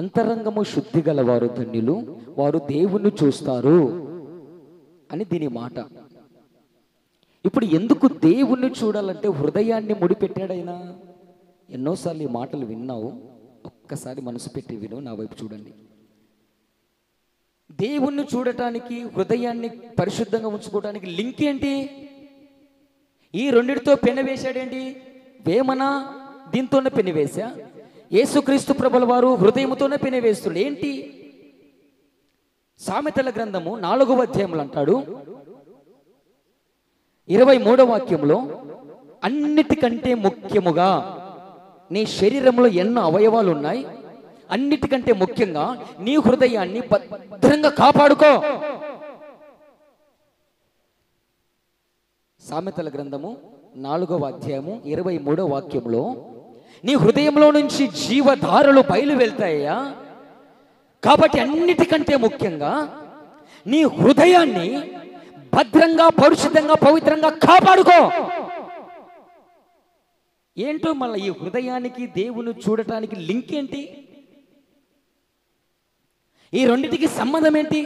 అంతరంగము శుద్ధి గలవారు ధన్యులు, వారు దేవుణ్ణి చూస్తారు అని దీని మాట. ఇప్పుడు ఎందుకు దేవుణ్ణి చూడాలంటే హృదయాన్ని ముడిపెట్టాడైనా? ఎన్నోసార్లు ఈ మాటలు విన్నావు, ఒక్కసారి మనసు పెట్టి విను, నా వైపు చూడండి. దేవుణ్ణి చూడటానికి, హృదయాన్ని పరిశుద్ధంగా ఉంచుకోవడానికి లింక్ ఏంటి? ఈ రెండిటితో పెన్ను వేశాడేంటి? వేమన దీంతోనే పెన్ను వేశా, యేసుక్రీస్తు ప్రభుల వారు హృదయంతోనే పెన్ను వేస్తుడు. ఏంటి? సామెతల గ్రంథము 4వ అధ్యాయంలో అంటాడు, 23వ వాక్యంలో, అన్నిటికంటే ముఖ్యముగా నీ శరీరంలో ఎన్నో అవయవాలు ఉన్నాయి, అన్నిటికంటే ముఖ్యంగా నీ హృదయాన్ని భద్రంగా కాపాడుకో. సామెతల గ్రంథము 4వ అధ్యాయము 23వ వాక్యంలో, నీ హృదయంలో నుంచి జీవధారలు బయలు వెళ్తాయా, కాబట్టి అన్నిటికంటే ముఖ్యంగా నీ హృదయాన్ని భద్రంగా, పరిశుద్ధంగా, పవిత్రంగా కాపాడుకో. ఏంటో మళ్ళీ ఈ హృదయానికి దేవుని చూడటానికి లింక్ ఏంటి? ఈ రెండిటికి సంబంధం ఏంటి?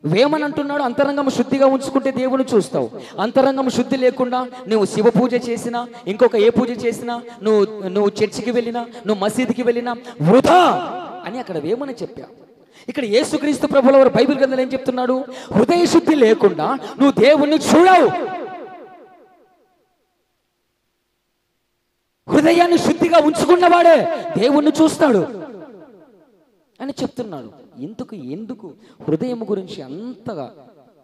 వేమని అంటున్నాడు, అంతరంగం శుద్ధిగా ఉంచుకుంటే దేవుని చూస్తావు. అంతరంగం శుద్ధి లేకుండా నువ్వు శివ పూజ చేసినా, ఇంకొక ఏ పూజ చేసినా, నువ్వు చర్చికి వెళ్ళినా, నువ్వు మసీదుకి వెళ్ళినా వృధా అని అక్కడ వేమని చెప్పా. ఇక్కడ యేసుక్రీస్తు ప్రభుల వారు బైబిల్ గ్రంథంలో ఏం చెప్తున్నాడు? హృదయ శుద్ధి లేకుండా నువ్వు దేవుణ్ణి చూడవు. హృదయాన్ని శుద్ధిగా ఉంచుకున్నవాడే దేవుణ్ణి చూస్తాడు అని చెప్తున్నాడు. ఎందుకు హృదయం గురించి అంతగా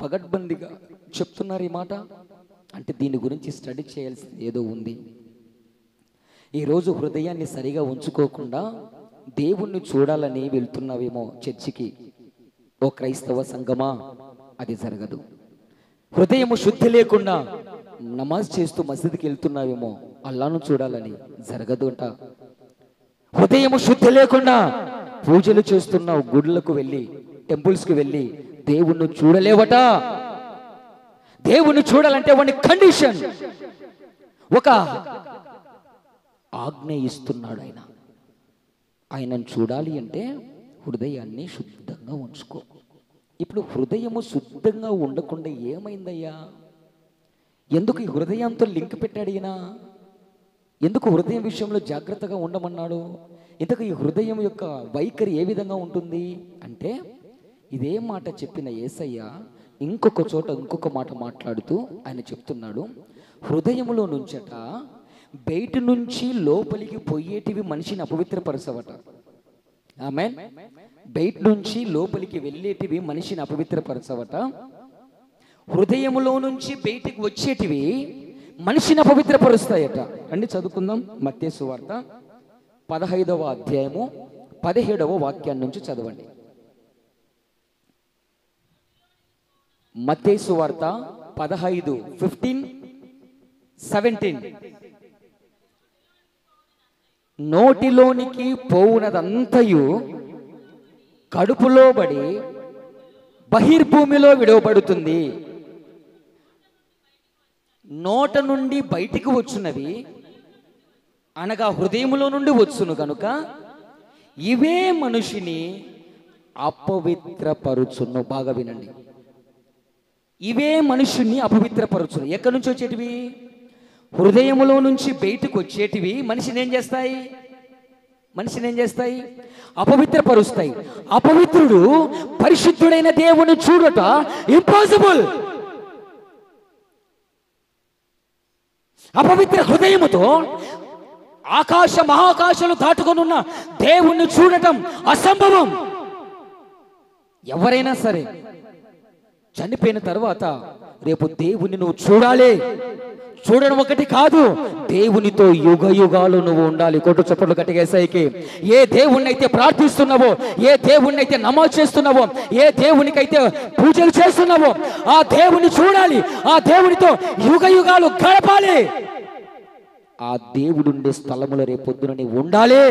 పగడ్బందీగా చెప్తున్నారు ఈ మాట? అంటే దీని గురించి స్టడీ చేయాల్సింది ఏదో ఉంది. ఈరోజు హృదయాన్ని సరిగా ఉంచుకోకుండా దేవుణ్ణి చూడాలని వెళ్తున్నావేమో చర్చికి. ఓ క్రైస్తవ సంఘమా, అది జరగదు. హృదయము శుద్ధి లేకుండా నమాజ్ చేస్తూ మసీదుకి వెళ్తున్నావేమో, అల్లాను చూడాలని జరగదు అంట. హృదయము శుద్ధి లేకుండా పూజలు చేస్తున్నావు, గుడులకు వెళ్ళి, టెంపుల్స్కి వెళ్ళి దేవుణ్ణి చూడలేవట. దేవుణ్ణి చూడాలంటే వాడి కండిషన్, ఒక ఆజ్ఞ ఇస్తున్నాడు ఆయన. ఆయనను చూడాలి అంటే హృదయాన్ని శుద్ధంగా ఉంచుకో. ఇప్పుడు హృదయము శుద్ధంగా ఉండకుండా ఏమైందయ్యా? ఎందుకు ఈ హృదయంతో లింక్ పెట్టాడు ఈయన? ఎందుకు హృదయం విషయంలో జాగ్రత్తగా ఉండమన్నాడు? ఇంతకు ఈ హృదయం యొక్క వైఖరి ఏ విధంగా ఉంటుంది అంటే, ఇదే మాట చెప్పిన యేసయ్య ఇంకొక చోట ఇంకొక మాట మాట్లాడుతూ ఆయన చెప్తున్నాడు, హృదయంలో నుంచట బయట నుంచి లోపలికి పోయేటివి మనిషిని అపవిత్రపరచవట. ఆమేన్. బయట నుంచి లోపలికి వెళ్ళేటివి మనిషిని అపవిత్రపరచవట. హృదయంలో నుంచి బయటికి వచ్చేటివి మనిషిని అపవిత్రపరుస్తాయట. రండి చదువుకుందాం. మత్తయి సువార్త 15వ అధ్యాయము 17వ వాక్యాన్ని నుంచి చదవండి. మత్తయి సువార్త 15:17. నోటిలోనికి పోవునదంతయు కడుపులో పడి బహిర్భూమిలో విడవబడుతుంది. నోట నుండి బయటికి వచ్చున్నవి అనగా హృదయములో నుండి వచ్చును కనుక ఇవే మనిషిని అపవిత్రపరుచును. బాగా వినండి, ఇవే మనుషుని అపవిత్రపరుచును. ఎక్కడి నుంచి వచ్చేటివి? హృదయములో నుంచి బయటకు వచ్చేటివి మనిషిని ఏం చేస్తాయి? అపవిత్రపరుస్తాయి. అపవిత్రుడు పరిశుద్ధుడైన దేవుని చూడట ఇంపాసిబుల్. అపవిత్ర హృదయముతో మహాకాశాలు దాటుకొని ఉన్న దేవుణ్ణి చూడటం అసంభవం. ఎవరైనా సరే చనిపోయిన తర్వాత రేపు దేవుణ్ణి నువ్వు చూడాలి. చూడడం ఒకటి కాదు, దేవునితో యుగ యుగాలు నువ్వు ఉండాలి. కొట్టు చప్పట్లు గట్టిగా యేసయ్యకి. ఏ దేవుణ్ణి అయితే ప్రార్థిస్తున్నావో, ఏ దేవుణ్ణి అయితే నమాజ్ చేస్తున్నావో, ఏ దేవునికైతే పూజలు చేస్తున్నావో ఆ దేవుని చూడాలి. ఆ దేవునితో యుగ యుగాలు గడపాలి. ఆ దేవుడుండే స్థలములో రేపొద్దున నీవు ఉండాలి.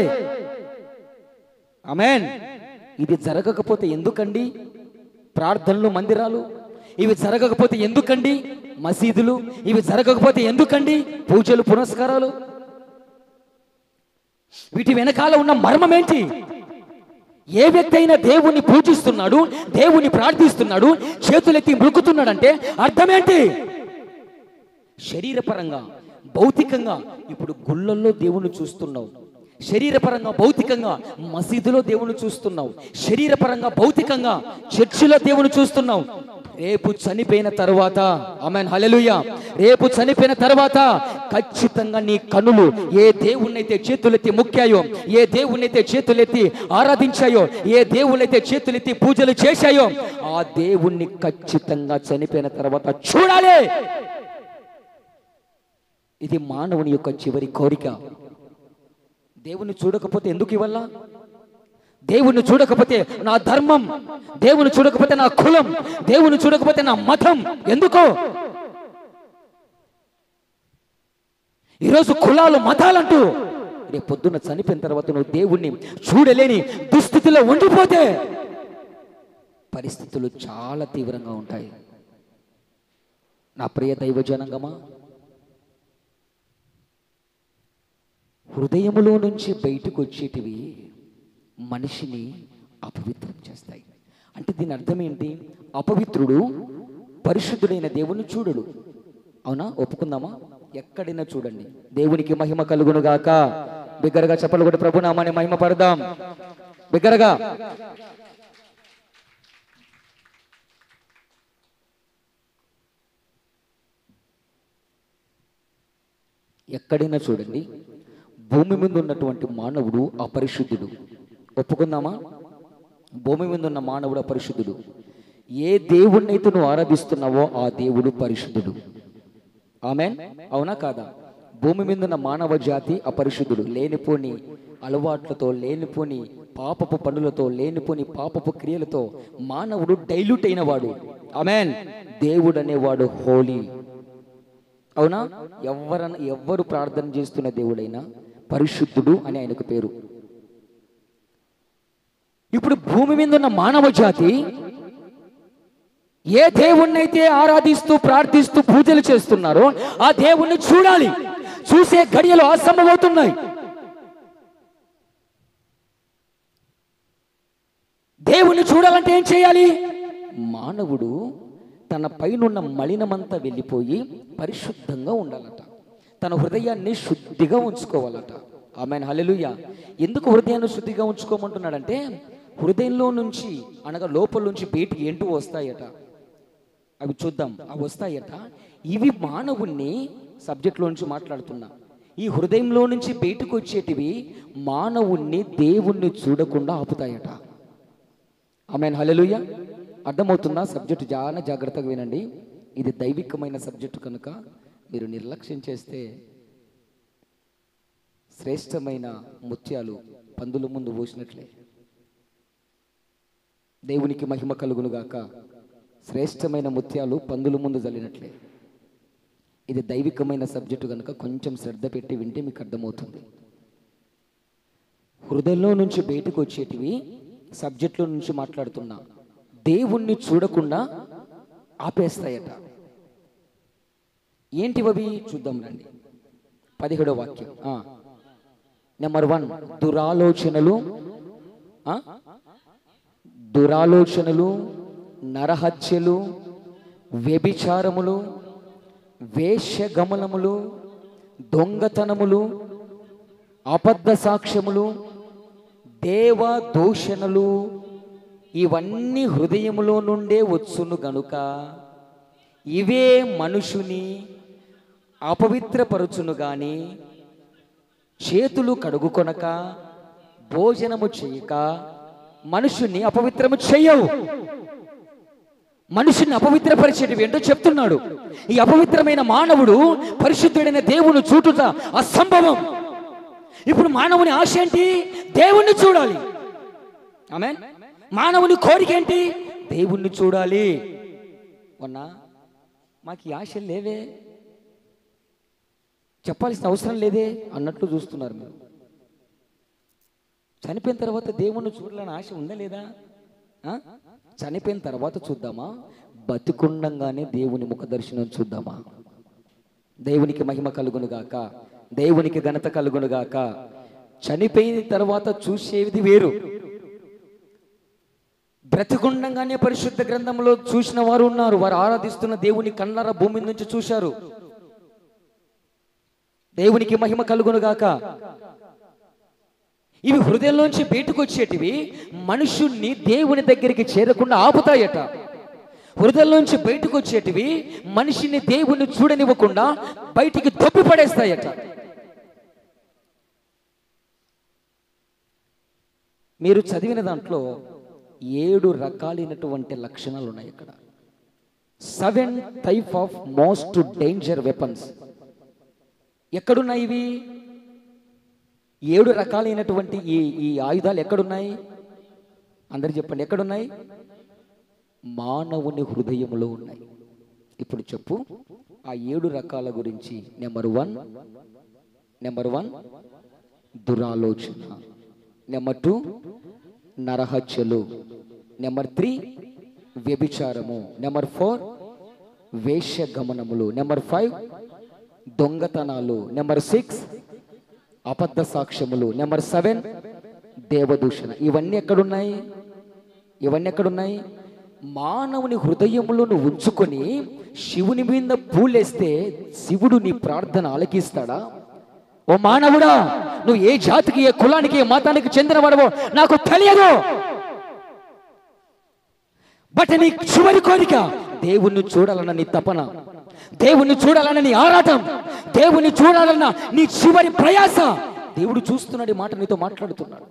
ఆమేన్. ఇది జరగకపోతే ఎందుకండి ప్రార్థనలు, మందిరాలు? ఇవి జరగకపోతే ఎందుకండి మసీదులు? ఇవి జరగకపోతే ఎందుకండి పూజలు, పునస్కారాలు? వీటి వెనకాల ఉన్న మర్మం ఏంటి? ఏ వ్యక్తి అయినా దేవుణ్ణి పూజిస్తున్నాడు, దేవుణ్ణి ప్రార్థిస్తున్నాడు, చేతులెత్తి మృక్కుతున్నాడంటే అర్థమేంటి? శరీరపరంగా, భౌతికంగా ఇప్పుడు గుళ్ళల్లో దేవుణ్ణి చూస్తున్నావు, శరీరపరంగా భౌతికంగా మసీదులో దేవుని చూస్తున్నావు, శరీరపరంగా భౌతికంగా చర్చిలో దేవుని చూస్తున్నావు. రేపు చనిపోయిన తర్వాత, ఆమేన్ హల్లెలూయా, రేపు చనిపోయిన తర్వాత ఖచ్చితంగా నీ కన్నులు ఏ దేవుణ్ణైతే చేతులెత్తి మొక్కాయో, ఏ దేవుణ్ణైతే చేతులెత్తి ఆరాధించాయో, ఏ దేవుణ్ణైతే చేతులెత్తి పూజలు చేశాయో ఆ దేవుణ్ణి ఖచ్చితంగా చనిపోయిన తర్వాత చూడాలి. ఇది మానవుని యొక్క చివరి కోరిక. దేవుని చూడకపోతే ఎందుకు ఇవ్వాలా? దేవుని చూడకపోతే నా ధర్మం, దేవుని చూడకపోతే నా కులం, దేవుని చూడకపోతే నా మతం ఎందుకో? ఈరోజు కులాలు, మతాలంటూ రేపు పొద్దున్న చనిపోయిన తర్వాత నువ్వు దేవుణ్ణి చూడలేని దుస్థితిలో ఉండిపోతే పరిస్థితులు చాలా తీవ్రంగా ఉంటాయి. నా ప్రియ దైవ జనాంగమా, హృదయములో నుంచి బయటకు వచ్చేటివి మనిషిని అపవిత్రం చేస్తాయి. అంటే దీని అర్థం ఏంటి? అపవిత్రుడు పరిశుద్ధుడైన దేవుని చూడడు. అవునా? ఒప్పుకుందామా? ఎక్కడైనా చూడండి. దేవునికి మహిమ కలుగును గాక. బిగ్గరగా చెప్పలు కూడా ప్రభు నామాన్ని మహిమ పడదాం. బిగ్గరగా. ఎక్కడైనా చూడండి, భూమి మీద ఉన్నటువంటి మానవుడు అపరిశుద్ధుడు. ఒప్పుకుందామా? భూమి మీద ఉన్న మానవుడు అపరిశుద్ధుడు. ఏ దేవుణ్ణైతే నువ్వు ఆరాధిస్తున్నావో ఆ దేవుడు పరిశుద్ధుడు. ఆమేన్. అవునా కాదా? భూమి మీద ఉన్న మానవ జాతి అపరిశుద్ధుడు. లేనిపోని అలవాట్లతో, లేనిపోని పాపపు పనులతో, లేనిపోని పాపపు క్రియలతో మానవుడు డైల్యూట్ అయిన వాడు. ఆమేన్. దేవుడు అనేవాడు హోలీ. అవునా? ఎవ్వరు ప్రార్థన చేస్తున్న దేవుడైనా పరిశుద్ధుడు అని ఆయనకు పేరు. ఇప్పుడు భూమి మీద ఉన్న మానవ జాతి ఏ దేవుణ్ణైతే ఆరాధిస్తూ, ప్రార్థిస్తూ, పూజలు చేస్తున్నారో ఆ దేవుణ్ణి చూడాలి. చూసే గడియలు అసంభవవుతున్నాయి. దేవుణ్ణి చూడాలంటే ఏం చేయాలి? మానవుడు తన పైనున్న మలినమంతా వెళ్ళిపోయి పరిశుద్ధంగా ఉండాలట. తన హృదయాన్ని శుద్ధిగా ఉంచుకోవాలట. ఆమేన్, హల్లెలూయా. ఎందుకు హృదయాన్ని శుద్ధిగా ఉంచుకోమంటున్నాడంటే, హృదయంలో నుంచి అనగా లోపల నుంచి బయటికి ఏంటో వస్తాయట. అవి చూద్దాం. అవి వస్తాయట. ఇవి మానవుణ్ణి, సబ్జెక్ట్లో నుంచి మాట్లాడుతున్నా, ఈ హృదయంలో నుంచి బయటకు వచ్చేటివి మానవుణ్ణి దేవుణ్ణి చూడకుండా ఆపుతాయట. ఆమేన్, హల్లెలూయా. అర్థమవుతుందా? సబ్జెక్టు చాలా జాగ్రత్తగా వినండి. ఇది దైవికమైన సబ్జెక్టు కనుక మీరు నిర్లక్ష్యం చేస్తే శ్రేష్టమైన ముత్యాలు పందుల ముందు పోసినట్లే. దేవునికి మహిమ కలుగునుగాక. శ్రేష్టమైన ముత్యాలు పందుల ముందు జల్లినట్లే. ఇది దైవికమైన సబ్జెక్టు కనుక కొంచెం శ్రద్ధ పెట్టి వింటే మీకు అర్థమవుతుంది. హృదయంలో నుంచి బయటకు వచ్చేటివి, సబ్జెక్టులో నుంచి మాట్లాడుతున్నా, దేవుణ్ణి చూడకుండా ఆపేస్తాయట. ఏంటివవి చూద్దాం రండి. 17వ వాక్యం. నెంబర్ 1, దురాలోచనలు, నరహత్యలు, వ్యభిచారములు, వేశ్యగమనములు, దొంగతనములు, అబద్ధ సాక్ష్యములు, దేవ దూషణలు, ఇవన్నీ హృదయములో నుండే వచ్చును గనుక ఇవే మనుషుని అపవిత్రపరచును గాని చేతులు కడుగుకొనక భోజనము చేయక మనుషుని అపవిత్రము చేయవు. మనుషుని అపవిత్రపరిచేటివి ఏంటో చెప్తున్నాడు. ఈ అపవిత్రమైన మానవుడు పరిశుద్ధుడైన దేవుని చూటుట అసంభవం. ఇప్పుడు మానవుని ఆశ ఏంటి? దేవుణ్ణి చూడాలి. ఆమేన్. మానవుని కోరిక ఏంటి? దేవుణ్ణి చూడాలి. మొన్న మాకు ఈ ఆశ లేవే, చెప్పాల్సిన అవసరం లేదే అన్నట్లు చూస్తున్నారు మీరు. చనిపోయిన తర్వాత దేవుణ్ణి చూడాలని ఆశ ఉందా లేదా? చనిపోయిన తర్వాత చూద్దామా? బతికుండంగానే దేవుని ముఖ దర్శనం చూద్దామా? దేవునికి మహిమ కలుగునుగాక, దేవునికి ఘనత కలుగునుగాక. చనిపోయిన తర్వాత చూసేది వేరు, బ్రతికుండంగానే పరిశుద్ధ గ్రంథంలో చూసిన వారు ఉన్నారు. వారు ఆరాధిస్తున్న దేవుని కన్నర భూమి నుంచి చూశారు. దేవునికి మహిమ కలుగునుగాక. ఇవి హృదయంలోంచి బయటకు వచ్చేటివి మనుషుణ్ణి దేవుని దగ్గరికి చేరకుండా ఆపుతాయట. హృదయంలోంచి బయటకు వచ్చేటివి మనిషిని దేవుణ్ణి చూడనివ్వకుండా బయటికి దొబ్బి పడేస్తాయట. మీరు చదివిన దాంట్లో 7 రకాలైనటువంటి లక్షణాలు ఉన్నాయి. ఇక్కడ 7 type of most danger weapons. ఎక్కడున్నాయి ఇవి? 7 రకాలైనటువంటి ఈ ఆయుధాలు ఎక్కడున్నాయి? అందరు చెప్పండి, ఎక్కడున్నాయి? మానవుని హృదయంలో ఉన్నాయి. ఇప్పుడు చెప్పు ఆ 7 రకాల గురించి. నెంబర్ 1 దురాలోచన. నెంబర్ 2 నరహత్యలు. నెంబర్ 3 వ్యభిచారము. నెంబర్ 4 వేశ్యగమనములు. నెంబర్ 5 దొంగతనాలు. నెంబర్ 6 అబద్ధ సాక్ష్యములు. నెంబర్ 7 దేవదూషణ. ఇవన్నీ ఎక్కడున్నాయి? మానవుని హృదయంలో నువ్వు ఉంచుకొని శివుని మీద పూలేస్తే శివుడు నీ ప్రార్థన ఆలకిస్తాడా? ఓ మానవుడా, నువ్వు ఏ జాతికి, ఏ కులానికి, ఏ మతానికి చెందినవాడవో నాకు తెలియదు, బట్ నీ చివరి కోరిక దేవుణ్ణి చూడాలన్న నీ తపన, దేవుణ్ణి చూడాలన్న నీ ఆరాటం, దేవుణ్ణి చూడాలన్న నీ చివరి ప్రయాస. దేవుడు చూస్తున్నాడు, ఈ మాట నీతో మాట్లాడుతున్నాడు.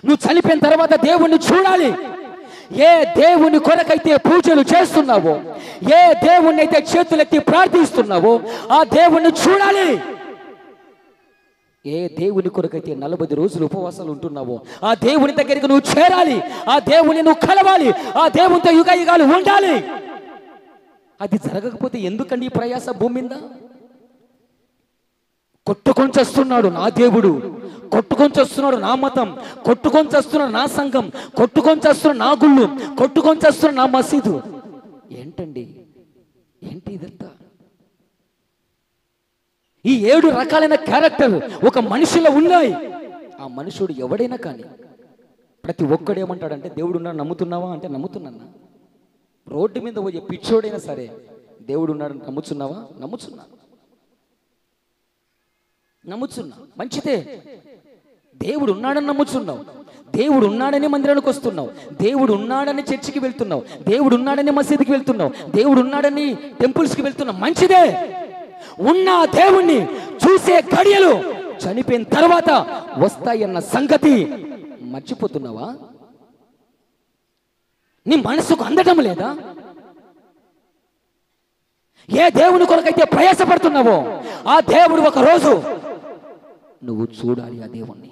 నువ్వు చనిపోయిన తర్వాత దేవుణ్ణి చూడాలి. ఏ దేవుని కొరకైతే పూజలు చేస్తున్నావో, ఏ దేవుణ్ణి అయితే చేతులెత్తి ప్రార్థిస్తున్నావో ఆ దేవుణ్ణి చూడాలి. ఏ దేవుని కొరకైతే 40 రోజులు ఉపవాసాలు ఉంటున్నావో ఆ దేవుని దగ్గరికి నువ్వు చేరాలి. ఆ దేవుని నువ్వు కలవాలి. ఆ దేవునితో యుగ యుగాలు ఉండాలి. అది జరగకపోతే ఎందుకండి ఈ ప్రయాస భూమి మీద? కొట్టుకొని చస్తున్నాడు నా దేవుడు, కొట్టుకొని చస్తున్నాడు నా మతం, కొట్టుకొని చస్తున్నాడు నా సంఘం, కొట్టుకొని చస్తున్నాడు నా గుళ్ళు, కొట్టుకొని చస్తున్నాడు నా మసీదు. ఏంటండి, ఏంటి ఇదంతా? ఈ 7 రకాలైన క్యారెక్టర్ ఒక మనిషిలో ఉన్నాయి. ఆ మనుషుడు ఎవడైనా కానీ ప్రతి ఒక్కడు ఏమంటాడంటే, దేవుడు ఉన్నాడు నమ్ముతున్నావా అంటే నమ్ముతున్నా. రోడ్డు మీద పోయే పిచ్చోడైనా సరే దేవుడు ఉన్నాడని నమ్ముచున్నావా? నమ్ముచున్నా, మంచిదే. దేవుడు ఉన్నాడని నమ్ముచున్నావు, దేవుడు ఉన్నాడని మందిరానికి వస్తున్నావు, దేవుడు ఉన్నాడని చర్చికి వెళ్తున్నావు, దేవుడు ఉన్నాడని మసీదుకి వెళ్తున్నావు, దేవుడు ఉన్నాడని టెంపుల్స్కి వెళ్తున్నావు, మంచిదే. ఉన్న దేవుణ్ణి చూసే గడియలు చనిపోయిన తర్వాత వస్తాయన్న సంగతి మర్చిపోతున్నావా? నీ మనసుకు అందటం లేదా? ఏ దేవుని కొరకైతే ప్రయాసపడుతున్నావో ఆ దేవుడు ఒక రోజు నువ్వు చూడాలి ఆ దేవుణ్ణి,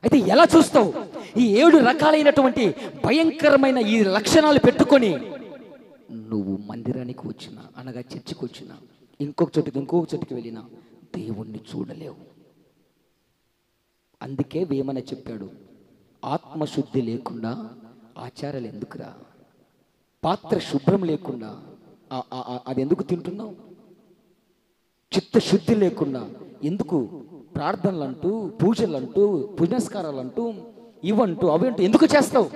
అయితే ఎలా చూస్తావు? ఈ 7 రకాలైనటువంటి భయంకరమైన ఈ లక్షణాలు పెట్టుకొని నువ్వు మందిరానికి వచ్చినా, అనగా చర్చికి వచ్చినా, ఇంకొక చోటికి వెళ్ళినా దేవుణ్ణి చూడలేవు. అందుకే వేమన చెప్పాడు, ఆత్మశుద్ధి లేకుండా ఆచారాలు ఎందుకురా, పాత్ర శుభ్రం లేకుండా అది ఎందుకు తింటున్నావు, చిత్తశుద్ధి లేకుండా ఎందుకు ప్రార్థనలు అంటూ, పూజలు అంటూ, పునస్కారాలు అంటూ, ఇవంటూ అవంటూ ఎందుకు చేస్తావు?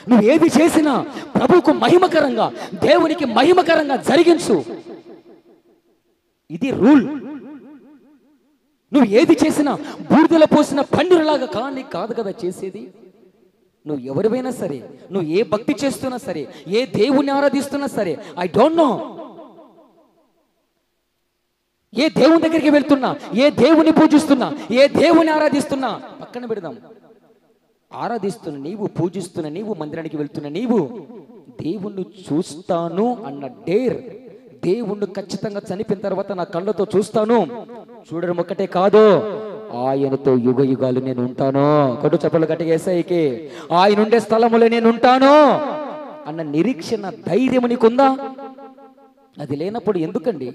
నువ్వు ఏది చేసినా ప్రభువుకు మహిమకరంగా, దేవునికి మహిమకరంగా జరిగించు. ఇది రూల్. నువ్వు ఏది చేసినా బూడిదలో పోసిన పన్నీరులాగా కాదు కదా చేసేది. నువ్వు ఎవరివైనా సరే, నువ్వు ఏ భక్తి చేస్తున్నా సరే, ఏ దేవుణ్ణి ఆరాధిస్తున్నా సరే, ఐ డోంట్ నో, ఏ దేవుని దగ్గరికి వెళ్తున్నా, ఏ దేవుని పూజిస్తున్నా, ఏ దేవుని ఆరాధిస్తున్నా పక్కన పెడదాం. ఆరాధిస్తున్న నీవు, పూజిస్తున్న నీవు, మందిరానికి వెళ్తున్న నీవు దేవుణ్ణి చూస్తాను అన్న డేర్, దేవుణ్ణి ఖచ్చితంగా చనిపోయిన తర్వాత నా కళ్ళతో చూస్తాను, చూడడం ఒక్కటే కాదు, ఆయనతో యుగ యుగాలు నేను ఉంటాను, కొట్టు చప్పలు గట్టిగా యేసయ్యకి, ఆయన ఉండే స్థలములో నేను ఉంటాను అన్న నిరీక్షణ, ధైర్యం నీకుందా? అది లేనప్పుడు ఎందుకండి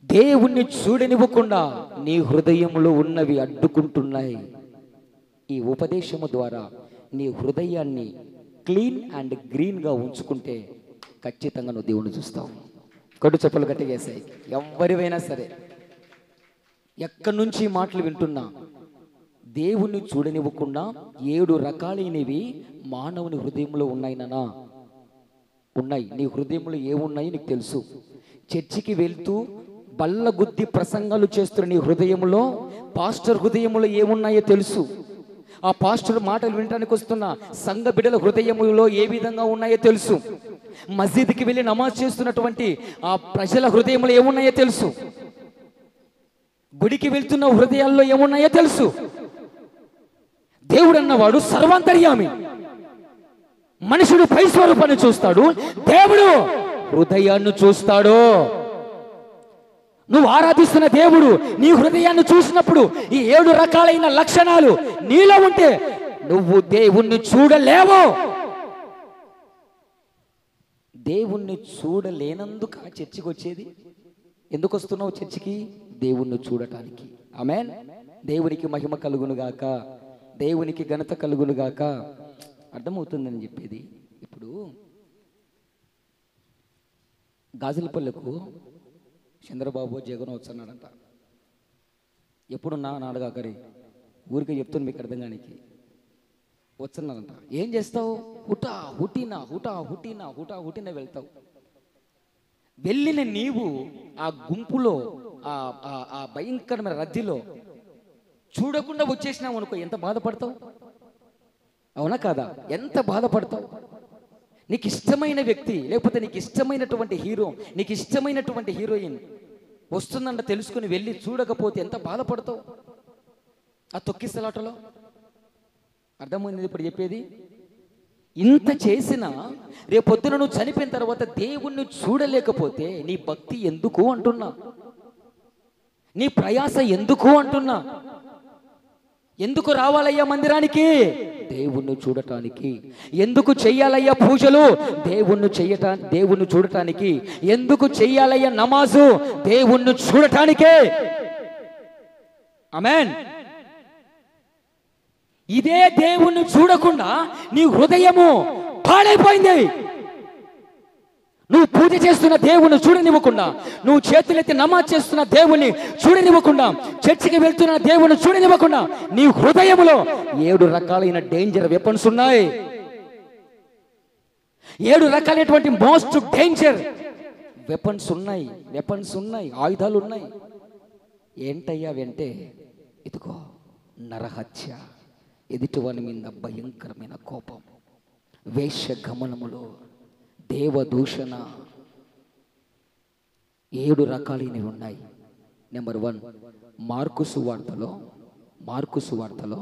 దేవుణ్ణి చూడనివ్వకుండా నీ హృదయంలో ఉన్నవి అడ్డుకుంటున్నాయి? ఈ ఉపదేశము ద్వారా నీ హృదయాన్ని క్లీన్ అండ్ గ్రీన్గా ఉంచుకుంటే ఖచ్చితంగా నువ్వు దేవుణ్ణి చూస్తావు. కొట్టు చెప్పులు గట్టిగా వేసాయి. ఎవరివైనా సరే, ఎక్కడి నుంచి మాటలు వింటున్నా, దేవుణ్ణి చూడనివ్వకుండా 7 రకాలైనవి మానవుని హృదయంలో ఉన్నాయినా ఉన్నాయి. నీ హృదయంలో ఏమున్నాయి నీకు తెలుసు. చర్చికి వెళ్తూ బల్లగుద్ది ప్రసంగాలు చేస్తున్న నీ హృదయంలో, పాస్టర్ హృదయంలో ఏమున్నాయో తెలుసు. ఆ పాస్టర్ మాటలు వినడానికి వస్తున్న సంఘ బిడ్డల హృదయములో ఏ విధంగా ఉన్నాయో తెలుసు. మస్జిద్కి వెళ్ళి నమాజ్ చేస్తున్నటువంటి ఆ ప్రజల హృదయంలో ఏమున్నాయో తెలుసు. గుడికి వెళ్తున్న హృదయాల్లో ఏమున్నాయో తెలుసు. దేవుడు అన్నవాడు సర్వాంతర్యామి. మనుషుడు పై స్వరూపాన్ని చూస్తాడు, దేవుడు హృదయాన్ని చూస్తాడు. నువ్వు ఆరాధిస్తున్న దేవుడు నీ హృదయాన్ని చూసినప్పుడు ఈ 7 రకాలైన లక్షణాలు నీలో ఉంటే నువ్వు దేవుణ్ణి చూడలేవు. దేవుణ్ణి చూడలేనందుకు ఆ చర్చికి వచ్చేది. ఎందుకు వస్తున్నావు చర్చికి? దేవుణ్ణి చూడటానికి. ఆమేన్. దేవునికి మహిమ కలుగునుగాక, దేవునికి ఘనత కలుగునుగాక. అర్థమవుతుందని చెప్పేది. ఇప్పుడు గాజులపల్లెకు చంద్రబాబు జగన్ వచ్చన్నాడంట. ఎప్పుడున్నా నాడగాకరి ఊరికే చెప్తున్నా మీకు అర్థం కానికి వచ్చన్నాడంట. ఏం చేస్తావు? హుటినా వెళ్తావు. వెళ్ళిన నీవు ఆ గుంపులో, ఆ భయంకరమైన రద్దీలో చూడకుండా వచ్చేసినావు అనుకో, ఎంత బాధపడతావు? అవునా కాదా? ఎంత బాధపడతావు? నీకు ఇష్టమైన వ్యక్తి, లేకపోతే నీకు ఇష్టమైనటువంటి హీరో, నీకు ఇష్టమైనటువంటి హీరోయిన్ వస్తుందంట తెలుసుకుని వెళ్ళి చూడకపోతే ఎంత బాధపడతావు? ఆ తొక్కిసలాటలో అర్థమైంది ఇప్పుడు చెప్పేది. ఇంత చేసినా రేపొద్దున నువ్వు చనిపోయిన తర్వాత దేవుణ్ణి చూడలేకపోతే నీ భక్తి ఎందుకు అంటున్నా, నీ ప్రయాస ఎందుకు అంటున్నా. ఎందుకు రావాలయ్యా మందిరానికి? దేవుణ్ణి చూడటానికి. ఎందుకు చెయ్యాలయ్యా పూజలు? దేవుణ్ణి చూడటానికి. ఎందుకు చెయ్యాలయ్యా నమాజు? దేవుణ్ణి చూడటానికే. ఆమేన్. ఇదే దేవుణ్ణి చూడకుండా నీ హృదయము పాడైపోయింది. నువ్వు పూజ చేస్తున్న దేవుని చూడనివ్వకుండా, నువ్వు చేతులెత్తి నమాజ్ చేస్తున్న దేవుని చూడనివ్వకుండా, చర్చికి వెళ్తున్న దేవుని చూడనివ్వకుండా నీ హృదయంలో 7 రకాలైన డేంజర్ వెపన్స్ ఉన్నాయి. 7 రకాలైనటువంటి మోస్ట్ డేంజర్ వెపన్స్ ఉన్నాయి, ఆయుధాలు ఉన్నాయి. ఏంటయ్యా వెంటే, ఇదిగో నరహత్య, ఎదుటివాని మీద భయంకరమైన కోపం, వేశ్య గమనములు, దేవదూషణ, 7 రకాలైనవి ఉన్నాయి. నెంబర్ 1 మార్కు సువార్తలో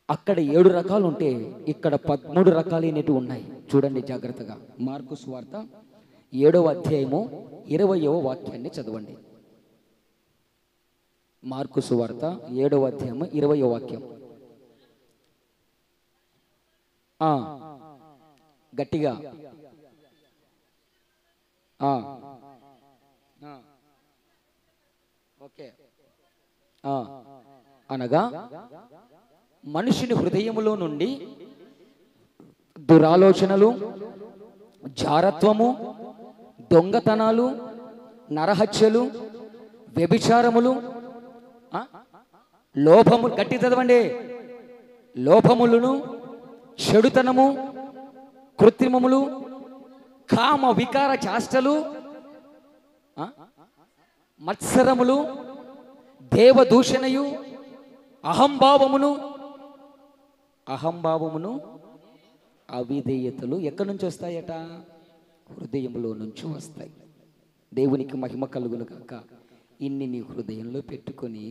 అక్కడ 7 రకాలు ఉంటే ఇక్కడ 13 రకాలైనవి ఉన్నాయి. చూడండి జాగ్రత్తగా. మార్కు సువార్త 7వ అధ్యాయము 20వ వాక్యాన్ని చదవండి. మార్కు సువార్త 7వ అధ్యాయము 20వ వాక్యం. గట్టిగా ఓకే. అనగా మనుషుని హృదయములో నుండి దురాలోచనలు, జారత్వము, దొంగతనాలు, నరహత్యలు, వ్యభిచారములు, లోభము, గట్టి చదవండి, లోభములను, చెడుతనము, కృత్రిమములు, కామ వికార చేష్టలు, మత్సరములు, దేవదూషణయు, అహంభావమును, అవిధేయతలు ఎక్కడి నుంచి వస్తాయట? హృదయంలో నుంచి వస్తాయి. దేవునికి మహిమ కలుగును కాక. ఇన్ని నీ హృదయంలో పెట్టుకొని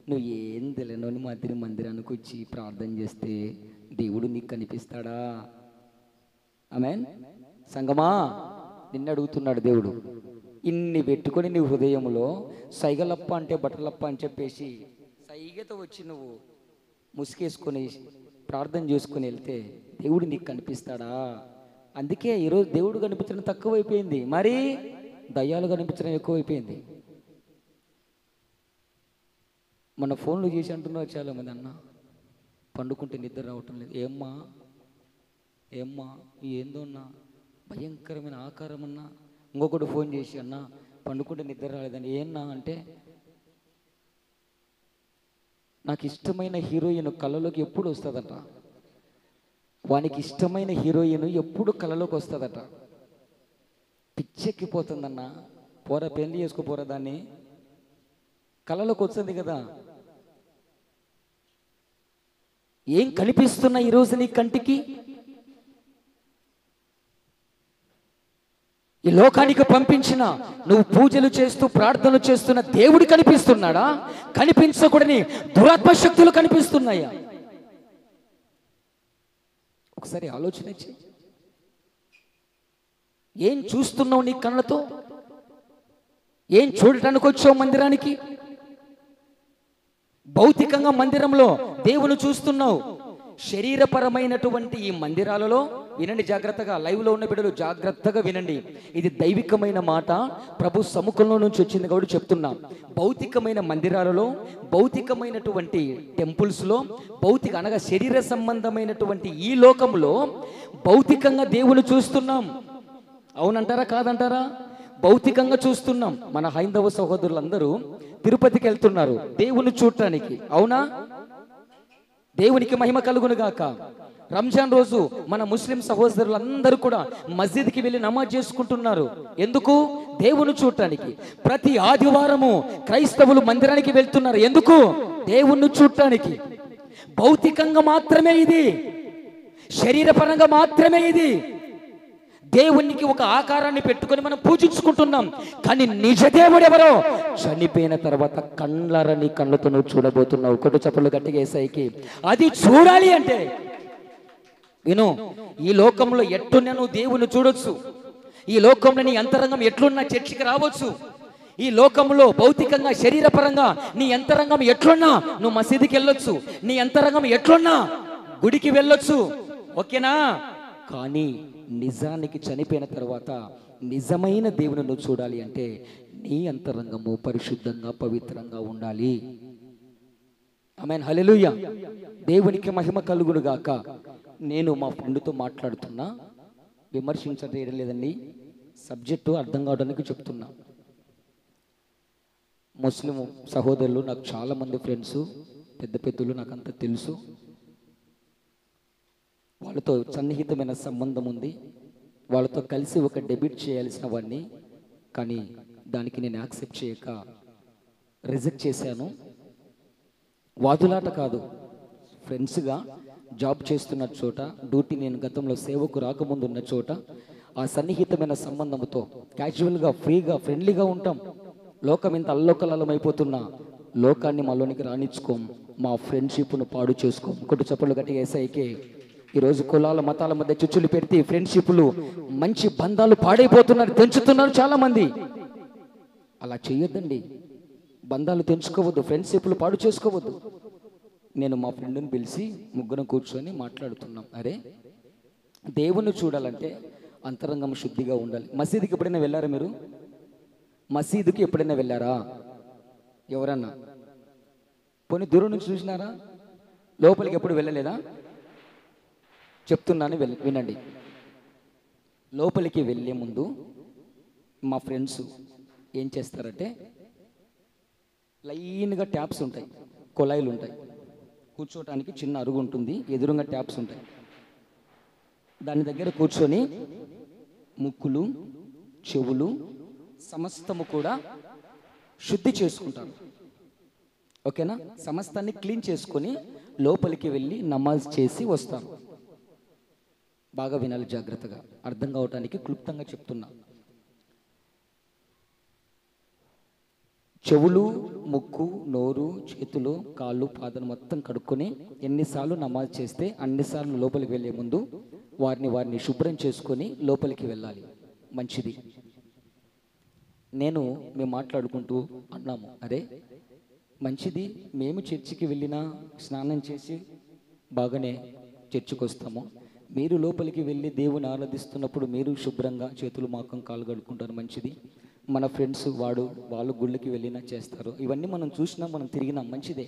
నువ్వు ఏం తెలియని మందిరానికి వచ్చి ప్రార్థన చేస్తే దేవుడు నీకు కనిపిస్తాడా? ఆమేన్. సంగమా, నిన్ను అడుగుతున్నాడు దేవుడు. ఇన్ని పెట్టుకొని నీ హృదయంలో సైగలప్ప అంటే బట్టలప్ప అని చెప్పేసి సైగతో వచ్చి నువ్వు ముసుగేసుకొని ప్రార్థన చేసుకుని వెళ్తే దేవుడు నీకు కనిపిస్తాడా? అందుకే ఈరోజు దేవుడు కనిపించడం తక్కువైపోయింది, మరి దయ్యాలు కనిపించడం ఎక్కువైపోయింది. మన ఫోన్లు చేసి అంటున్నారు చాలామంది, అన్న పండుకుంటే నిద్ర రావటం లేదు. ఏమ్మా ఏందో అన్నా, భయంకరమైన ఆకారం అన్నా. ఇంకొకటి ఫోన్ చేసి, అన్న పండుకుంటే నిద్ర రాలేదని. ఏమన్నా అంటే, నాకు ఇష్టమైన హీరోయిన్ కళలోకి ఎప్పుడు వస్తుందట, వానికి ఇష్టమైన హీరోయిన్ ఎప్పుడు కళలోకి వస్తుందట. పిచ్చెక్కిపోతుందన్న. పోరా, పెళ్లి చేసుకోపోరా, దాన్ని కళలోకి వస్తుంది కదా. ఏం కనిపిస్తున్నా ఈరోజు నీ కంటికి? ఈ లోకానికి పంపించిన నువ్వు పూజలు చేస్తూ ప్రార్థనలు చేస్తున్న దేవుడు కనిపిస్తున్నాడా? కనిపించకూడని దురాత్మ శక్తులు కనిపిస్తున్నాయా? ఒకసారి ఆలోచన చేయి. ఏం చూస్తున్నావు నీ కళ్ళతో? ఏం చూడటానికి వచ్చావు మందిరానికి? భౌతికంగా మందిరంలో దేవుని చూస్తున్నావు. శరీరపరమైనటువంటి ఈ మందిరాలలో వినండి జాగ్రత్తగా, లైవ్లో ఉన్న బిడ్డలు జాగ్రత్తగా వినండి. ఇది దైవికమైన మాట, ప్రభు సముఖంలో నుంచి వచ్చింది కాబట్టి చెప్తున్నా. భౌతికమైన మందిరాలలో, భౌతికమైనటువంటి టెంపుల్స్లో, అనగా శరీర సంబంధమైనటువంటి ఈ లోకంలో భౌతికంగా దేవుని చూస్తున్నాం. అవునంటారా కాదంటారా? భౌతికంగా చూస్తున్నాం. మన హైందవ సహోదరులందరూ తిరుపతికి వెళ్తున్నారు దేవుని చూడటానికి. అవునా? దేవునికి మహిమ కలుగును గాక. రంజాన్ రోజు మన ముస్లిం సహోదరులందరూ కూడా మస్జిద్కి వెళ్ళి నమాజ్ చేసుకుంటున్నారు. ఎందుకు? దేవుని చూడటానికి. ప్రతి ఆదివారము క్రైస్తవులు మందిరానికి వెళ్తున్నారు. ఎందుకు? దేవుణ్ణి చూడటానికి. భౌతికంగా మాత్రమే ఇది, శరీరపరంగా మాత్రమే ఇది. దేవునికి ఒక ఆకారాన్ని పెట్టుకొని మనం పూజించుకుంటున్నాం. కానీ నిజ దేవుడు ఎవరో చనిపోయిన తర్వాత కళ్ళని కళ్ళతో నువ్వు చూడబోతున్నావు. ఒకటి చప్పట్లు గట్టిగా యేసయ్యకి. అది చూడాలి అంటే విను, ఈ లోకంలో ఎట్టున్నా నువ్వు దేవుని చూడొచ్చు. ఈ లోకంలో నీ అంతరంగం ఎట్లున్నా చర్చికి రావచ్చు. ఈ లోకంలో భౌతికంగా శరీరపరంగా నీ అంతరంగం ఎట్లున్నా నువ్వు మసీదుకి వెళ్ళొచ్చు. నీ అంతరంగం ఎట్లున్నా గుడికి వెళ్ళొచ్చు. ఓకేనా? కానీ నిజానికి చనిపోయిన తర్వాత నిజమైన దేవుని నువ్వు చూడాలి అంటే నీ అంతరంగము పరిశుద్ధంగా పవిత్రంగా ఉండాలి. ఆమేన్, హల్లెలూయా. దేవునికి మహిమ కలుగును గాక. నేను మా ఫ్రెండ్తో మాట్లాడుతున్నా. విమర్శించడం లేదండి, సబ్జెక్టు అర్థం కావడానికి చెప్తున్నా. ముస్లిం సహోదరులు నాకు చాలామంది ఫ్రెండ్స్, పెద్ద పెద్దలు నాకంతా తెలుసు. వాళ్ళతో సన్నిహితమైన సంబంధం ఉంది. వాళ్ళతో కలిసి ఒక డెబ్యూట్ చేయాల్సిన వాడిని, కానీ దానికి నేను యాక్సెప్ట్ చేయక రిజెక్ట్ చేశాను. వాదులాట కాదు, ఫ్రెండ్స్గా జాబ్ చేస్తున్న చోట, డ్యూటీ నేను గతంలో సేవకు రాకముందు ఉన్న చోట, ఆ సన్నిహితమైన సంబంధంతో క్యాజువల్గా, ఫ్రీగా, ఫ్రెండ్లీగా ఉంటాం. లోకం ఇంత అల్లోకల్లోలమైపోతున్నా లోకాన్ని మాలోనికి రాణించుకోం, మా ఫ్రెండ్షిప్ను పాడు చేసుకోం. కొట్టు చప్పట్లు గట్టిగా ఏసైకే. ఈరోజు కులాల మతాల మధ్య చుచ్చులు పెడితే ఫ్రెండ్షిప్లు, మంచి బంధాలు పాడైపోతున్నారు, తెంచుతున్నారు చాలామంది. అలా చేయొద్దండి, బంధాలు తెంచుకోవద్దు, ఫ్రెండ్షిప్లు పాడు చేసుకోవద్దు. నేను మా ఫ్రెండ్ని పిలిచి ముగ్గురం కూర్చొని మాట్లాడుతున్నాం. అరే, దేవుణ్ణి చూడాలంటే అంతరంగం శుద్ధిగా ఉండాలి. మసీదుకి ఎప్పుడైనా వెళ్ళారా మీరు? మసీదుకి ఎప్పుడైనా వెళ్ళారా ఎవరన్నా? పోనీ దూరం నుంచి చూసినారా? లోపలికి ఎప్పుడు వెళ్ళలేదా? చెప్తున్నాను, వినండి. లోపలికి వెళ్ళే ముందు మా ఫ్రెండ్స్ ఏం చేస్తారంటే, లైన్గా ట్యాప్స్ ఉంటాయి, కొలాయిలు ఉంటాయి, కూర్చోటానికి చిన్న అరుగు ఉంటుంది, ఎదురుగా ట్యాప్స్ ఉంటాయి. దాని దగ్గర కూర్చొని ముక్కులు, చెవులు సమస్తము కూడా శుద్ధి చేసుకుంటారు. ఓకేనా? సమస్తాన్ని క్లీన్ చేసుకొని లోపలికి వెళ్ళి నమాజ్ చేసి వస్తారు. బాగా వినాలి, జాగ్రత్తగా అర్థం కావటానికి క్లుప్తంగా చెప్తున్నా. చెవులు, ముక్కు, నోరు, చేతులు, కాళ్ళు, పాదాలు మొత్తం కడుక్కొని ఎన్నిసార్లు నమాజ్ చేస్తే అన్నిసార్లు లోపలికి వెళ్ళే ముందు వారిని శుభ్రం చేసుకొని లోపలికి వెళ్ళాలి. మంచిది. మేము మాట్లాడుకుంటూ అన్నాము, అరే మంచిది, మేము చర్చికి వెళ్ళినా స్నానం చేసి బాగానే చర్చికి వస్తాము, మీరు లోపలికి వెళ్ళి దేవుని ఆరాధిస్తున్నప్పుడు మీరు శుభ్రంగా చేతులు, మాకం, కాళ్ళు కడుక్కుంటారు, మంచిది. మన ఫ్రెండ్స్ వాళ్ళు గుళ్ళకి వెళ్ళినా చేస్తారు, ఇవన్నీ మనం చూసినా, మనం తిరిగినా, మంచిదే.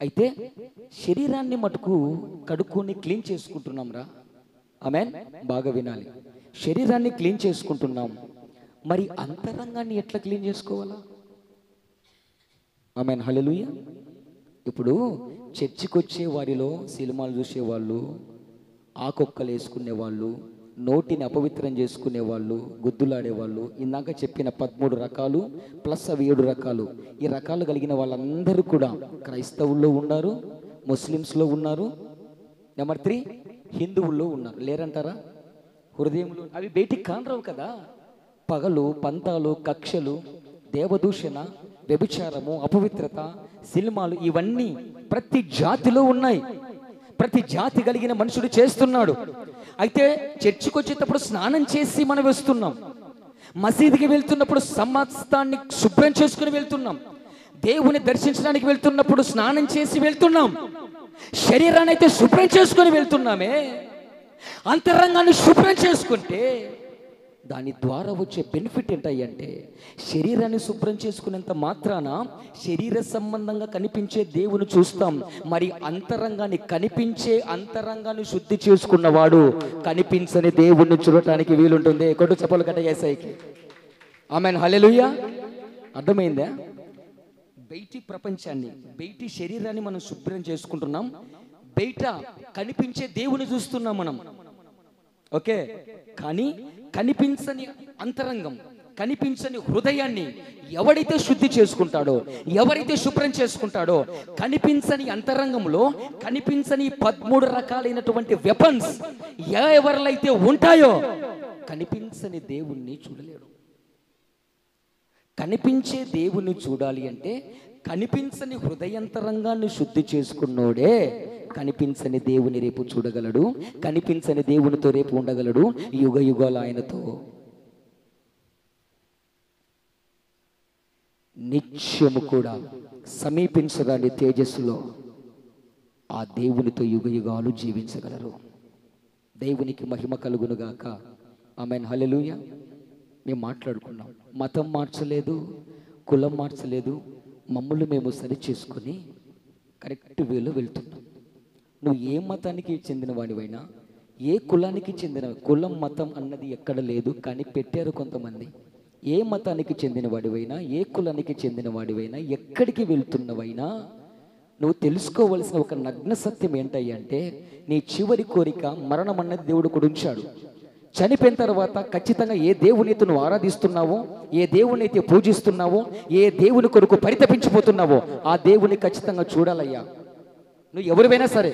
అయితే శరీరాన్ని మటుకు కడుక్కొని క్లీన్ చేసుకుంటున్నాం రా. ఆమేన్. బాగా వినాలి, శరీరాన్ని క్లీన్ చేసుకుంటున్నాం, మరి అంతరంగాన్ని ఎట్లా క్లీన్ చేసుకోవాలా? ఆమేన్, హల్లెలూయా. ఇప్పుడు చర్చికి వచ్చే వారిలో సినిమాలు చూసేవాళ్ళు, ఆకొక్కలు వేసుకునేవాళ్ళు, నోటిని అపవిత్రం చేసుకునేవాళ్ళు, గుద్దులాడేవాళ్ళు, ఇందాక చెప్పిన 13 రకాలు ప్లస్ అవి 7 రకాలు, ఈ రకాలు కలిగిన వాళ్ళందరూ కూడా క్రైస్తవుల్లో ఉన్నారు, ముస్లిమ్స్లో ఉన్నారు, నెంబర్ 3 హిందువుల్లో ఉన్నారు. లేరంటారా? హృదయంలో అవి బయటికి కానరావు కదా. పగలు, పంతాలు, కక్షలు, దేవదూషణ, వ్యభిచారము, అపవిత్రత, సినిమాలు, ఇవన్నీ ప్రతి జాతిలో ఉన్నాయి. ప్రతి జాతి కలిగిన మనుషుడు చేస్తున్నాడు. అయితే చర్చికి వచ్చేటప్పుడు స్నానం చేసి మనం వస్తున్నాం, మసీదుకి వెళ్తున్నప్పుడు సమస్తాన్ని శుభ్రం చేసుకుని వెళ్తున్నాం, దేవుని దర్శించడానికి వెళ్తున్నప్పుడు స్నానం చేసి వెళ్తున్నాం, శరీరాన్ని అయితే శుభ్రం చేసుకుని వెళ్తున్నామే. అంతరంగాన్ని శుభ్రం చేసుకుంటే దాని ద్వారా వచ్చే బెనిఫిట్ ఏంటంటే, శరీరాన్ని శుభ్రం చేసుకునేంత మాత్రాన శరీర సంబంధంగా కనిపించే దేవుని చూస్తాం, మరి అంతరంగాన్ని శుద్ధి చేసుకున్నవాడు కనిపించని దేవుణ్ణి చూడటానికి వీలుంటుంది. కొట్టు చప్పలు కట్ట యేసయ్యకి. ఆమేన్, హల్లెలూయా. అర్థమైందా? బయటి ప్రపంచాన్ని, బయటి శరీరాన్ని మనం శుభ్రం చేసుకుంటున్నాం, బయట కనిపించే దేవుని చూస్తున్నాం మనం. ఓకే, కానీ కనిపించని అంతరంగం, కనిపించని హృదయాన్ని ఎవడైతే శుద్ధి చేసుకుంటాడో, ఎవరైతే శుభ్రం చేసుకుంటాడో, కనిపించని అంతరంగంలో కనిపించని 13 రకాలైనటువంటి వెపన్స్ ఎవరైతే ఉంటాయో కనిపించని దేవుణ్ణి చూడలేడు. కనిపించే దేవుణ్ణి చూడాలి అంటే కనిపించని హృదయంతరంగాన్ని శుద్ధి చేసుకున్నోడే కనిపించని దేవుని రేపు చూడగలడు, కనిపించని దేవునితో రేపు ఉండగలడు, యుగ యుగాలు ఆయనతో నిత్యము కూడా సమీపించగాని తేజస్సులో ఆ దేవునితో యుగ యుగాలు జీవించగలరు. దేవునికి మహిమ కలుగునుగాక. ఆమేన్, హల్లెలూయా. మేము మాట్లాడుకున్నాం, మతం మార్చలేదు, కులం మార్చలేదు, మమ్మల్ని మేము సరి చేసుకొని కరెక్ట్ వేలో వెళ్తున్నాం. నువ్వు ఏ మతానికి చెందిన వాడివైనా, ఏ కులానికి చెందిన, కులం మతం అన్నది ఎక్కడ లేదు, కానీ పెట్టారు కొంతమంది. ఏ మతానికి చెందిన వాడివైనా, ఏ కులానికి చెందిన వాడివైనా, ఎక్కడికి వెళ్తున్నవైనా నువ్వు తెలుసుకోవలసిన ఒక నగ్న సత్యం ఏంటంటే, నీ చివరి కోరిక మరణం అన్నది దేవుడు కూడా ఉంచాడు. చనిపోయిన తర్వాత ఖచ్చితంగా ఏ దేవునితో నువ్వు ఆరాధిస్తున్నావో, ఏ దేవుని అయితే పూజిస్తున్నావో, ఏ దేవుని కొరకు పరితపించిపోతున్నావో ఆ దేవుని ఖచ్చితంగా చూడాలయ్యా. నువ్వు ఎవరివైనా సరే,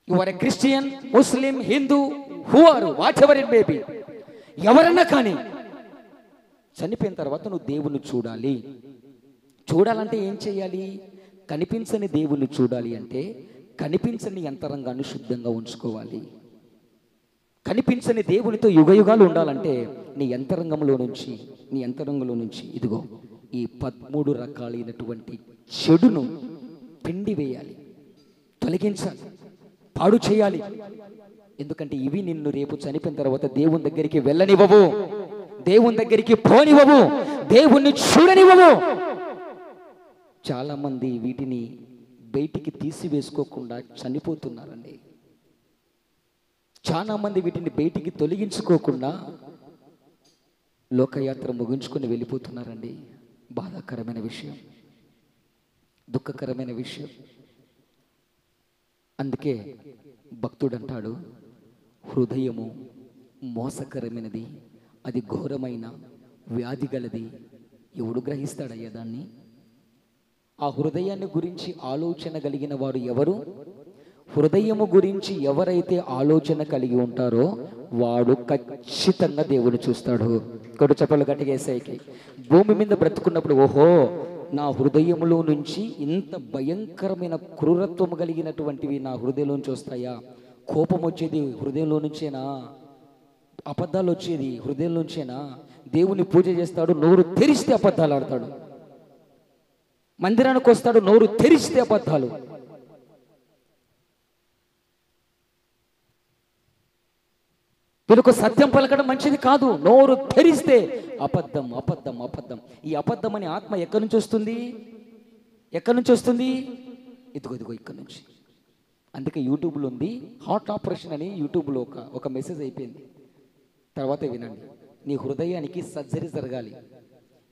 you are a Christian, Muslim, Hindu, who are whatever it may be, ఎవరన్నా కానీ చనిపోయిన తర్వాత నువ్వు దేవుని చూడాలి. చూడాలంటే ఏం చేయాలి? కనిపించని దేవుని చూడాలి అంటే కనిపించని యంత్రాంగాన్ని శుద్ధంగా ఉంచుకోవాలి. కనిపించని దేవునితో యుగయుగాలు ఉండాలంటే నీ యంత్రాంగంలో నుంచి ఇదిగో ఈ 13 రకాలైనటువంటి చెడును పిండి వేయాలి, తొలగించాలి, పాడు చేయాలి. ఎందుకంటే ఇవి నిన్ను రేపు చనిపోయిన తర్వాత దేవుని దగ్గరికి వెళ్ళనివ్వవు, దేవుని దగ్గరికి పోనివ్వవు, దేవుణ్ణి చూడనివ్వవు. చాలామంది వీటిని బయటికి తీసివేసుకోకుండా చనిపోతున్నారండి. చాలామంది వీటిని బయటికి తొలగించుకోకుండా లోకయాత్ర ముగించుకొని వెళ్ళిపోతున్నారండి. బాధాకరమైన విషయం, దుఃఖకరమైన విషయం. అందుకే భక్తుడు అంటాడు, హృదయము మోసకరమైనది, అది ఘోరమైన వ్యాధి గలది, ఎవడు గ్రహిస్తాడయ్యా దాన్ని? ఆ హృదయాన్ని గురించి ఆలోచన కలిగిన వారు ఎవరు? హృదయము గురించి ఎవరైతే ఆలోచన కలిగి ఉంటారో వాడు ఖచ్చితంగా దేవుని చూస్తాడు. కొడు చెప్పలు గట్టిగా యేసయ్యకి. భూమి మీద బ్రతుకున్నప్పుడు ఓహో, నా హృదయములో నుంచి ఇంత భయంకరమైన క్రూరత్వం కలిగినటువంటివి నా హృదయంలోంచి వస్తాయా? కోపం వచ్చేది హృదయంలో నుంచేనా? అబద్ధాలు వచ్చేది హృదయంలోంచేనా? దేవుని పూజ చేస్తాడు, నోరు తెరిస్తే అబద్ధాలు ఆడతాడు. మందిరానికి వస్తాడు, నోరు తెరిస్తే అబద్ధాలు. వీళ్ళకు సత్యం పలకడం మంచిది కాదు. నోరు తెరిస్తే అబద్ధం, అబద్ధం, అబద్ధం. ఈ అబద్ధం అనే ఆత్మ ఎక్కడి నుంచి వస్తుంది? ఎక్కడి నుంచి వస్తుంది? ఇదిగో ఇదిగో ఇక్కడి నుంచి. అందుకే యూట్యూబ్లో ఉంది, హార్ట్ ఆపరేషన్ అని యూట్యూబ్లో ఒక మెసేజ్ అయిపోయింది. తర్వాత వినండి. నీ హృదయానికి సర్జరీ జరగాలి.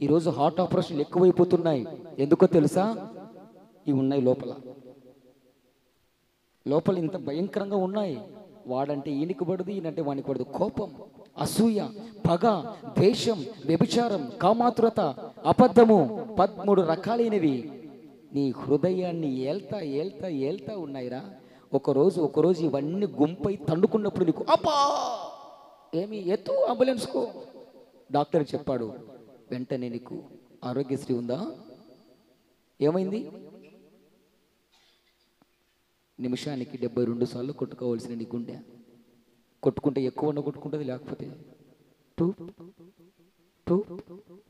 ఈరోజు హార్ట్ ఆపరేషన్లు ఎక్కువైపోతున్నాయి. ఎందుకో తెలుసా? ఇవి ఉన్నాయి లోపల ఇంత భయంకరంగా ఉన్నాయి. వాడంటే ఈయనకి పడదు, ఈయనంటే వానికి పడదు. కోపం, అసూయ, పగ, ద్వేషం, వ్యభిచారం, కామాతురత, అబద్ధము, 13 రకాలైనవి నీ హృదయాన్ని ఏల్తా ఉన్నాయిరా. ఒకరోజు ఇవన్నీ గుంపై తండుకున్నప్పుడు నీకు అబ్బా ఏమి ఎత్తు అంబులెన్స్కు డాక్టర్ చెప్పాడు, వెంటనే నీకు ఆరోగ్యశ్రీ ఉందా? ఏమైంది? నిమిషానికి 72 సార్లు కొట్టుకోవాల్సిన నీ గుండె. కొట్టుకుంటే ఎక్కువ కొట్టుకుంటుంది, లేకపోతే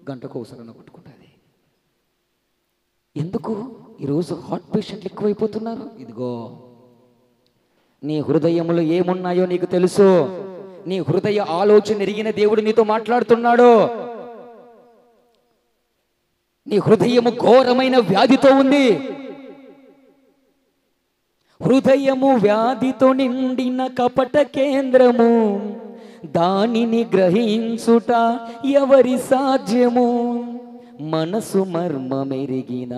గంటకు ఒకసారి కొట్టుకుంటుంది. ఎందుకు ఈరోజు హార్ట్ పేషెంట్లు ఎక్కువైపోతున్నారు? ఇదిగో నీ హృదయములో ఏమున్నాయో నీకు తెలుసు. నీ హృదయ ఆలోచన ఎరిగిన దేవుడు నీతో మాట్లాడుతున్నాడు. నీ హృదయము ఘోరమైన వ్యాధితో ఉంది. హృదయము వ్యాధితో నిండిన కపట కేంద్రము, దానిని గ్రహించుట ఎవరి సాధ్యము? మనసు మర్మమెరిగిన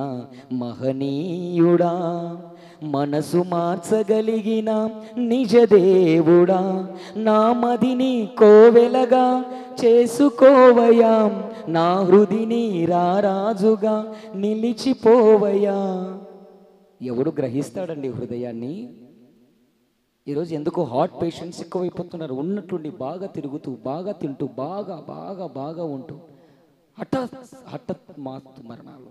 మహనీయుడా, మనసు మార్చగలిగిన నిజదేవుడా, నా మదిని కోవెలగా చేసుకోవయా, నా హృదిని రారాజుగా నిలిచిపోవయా. ఎవడు గ్రహిస్తాడండి హృదయాన్ని? ఈరోజు ఎందుకు హార్ట్ పేషెంట్స్ ఎక్కువైపోతున్నారు? ఉన్నట్టుండి బాగా తిరుగుతూ, బాగా తింటూ, బాగా ఉంటూ హఠాత్తు మరణాలు,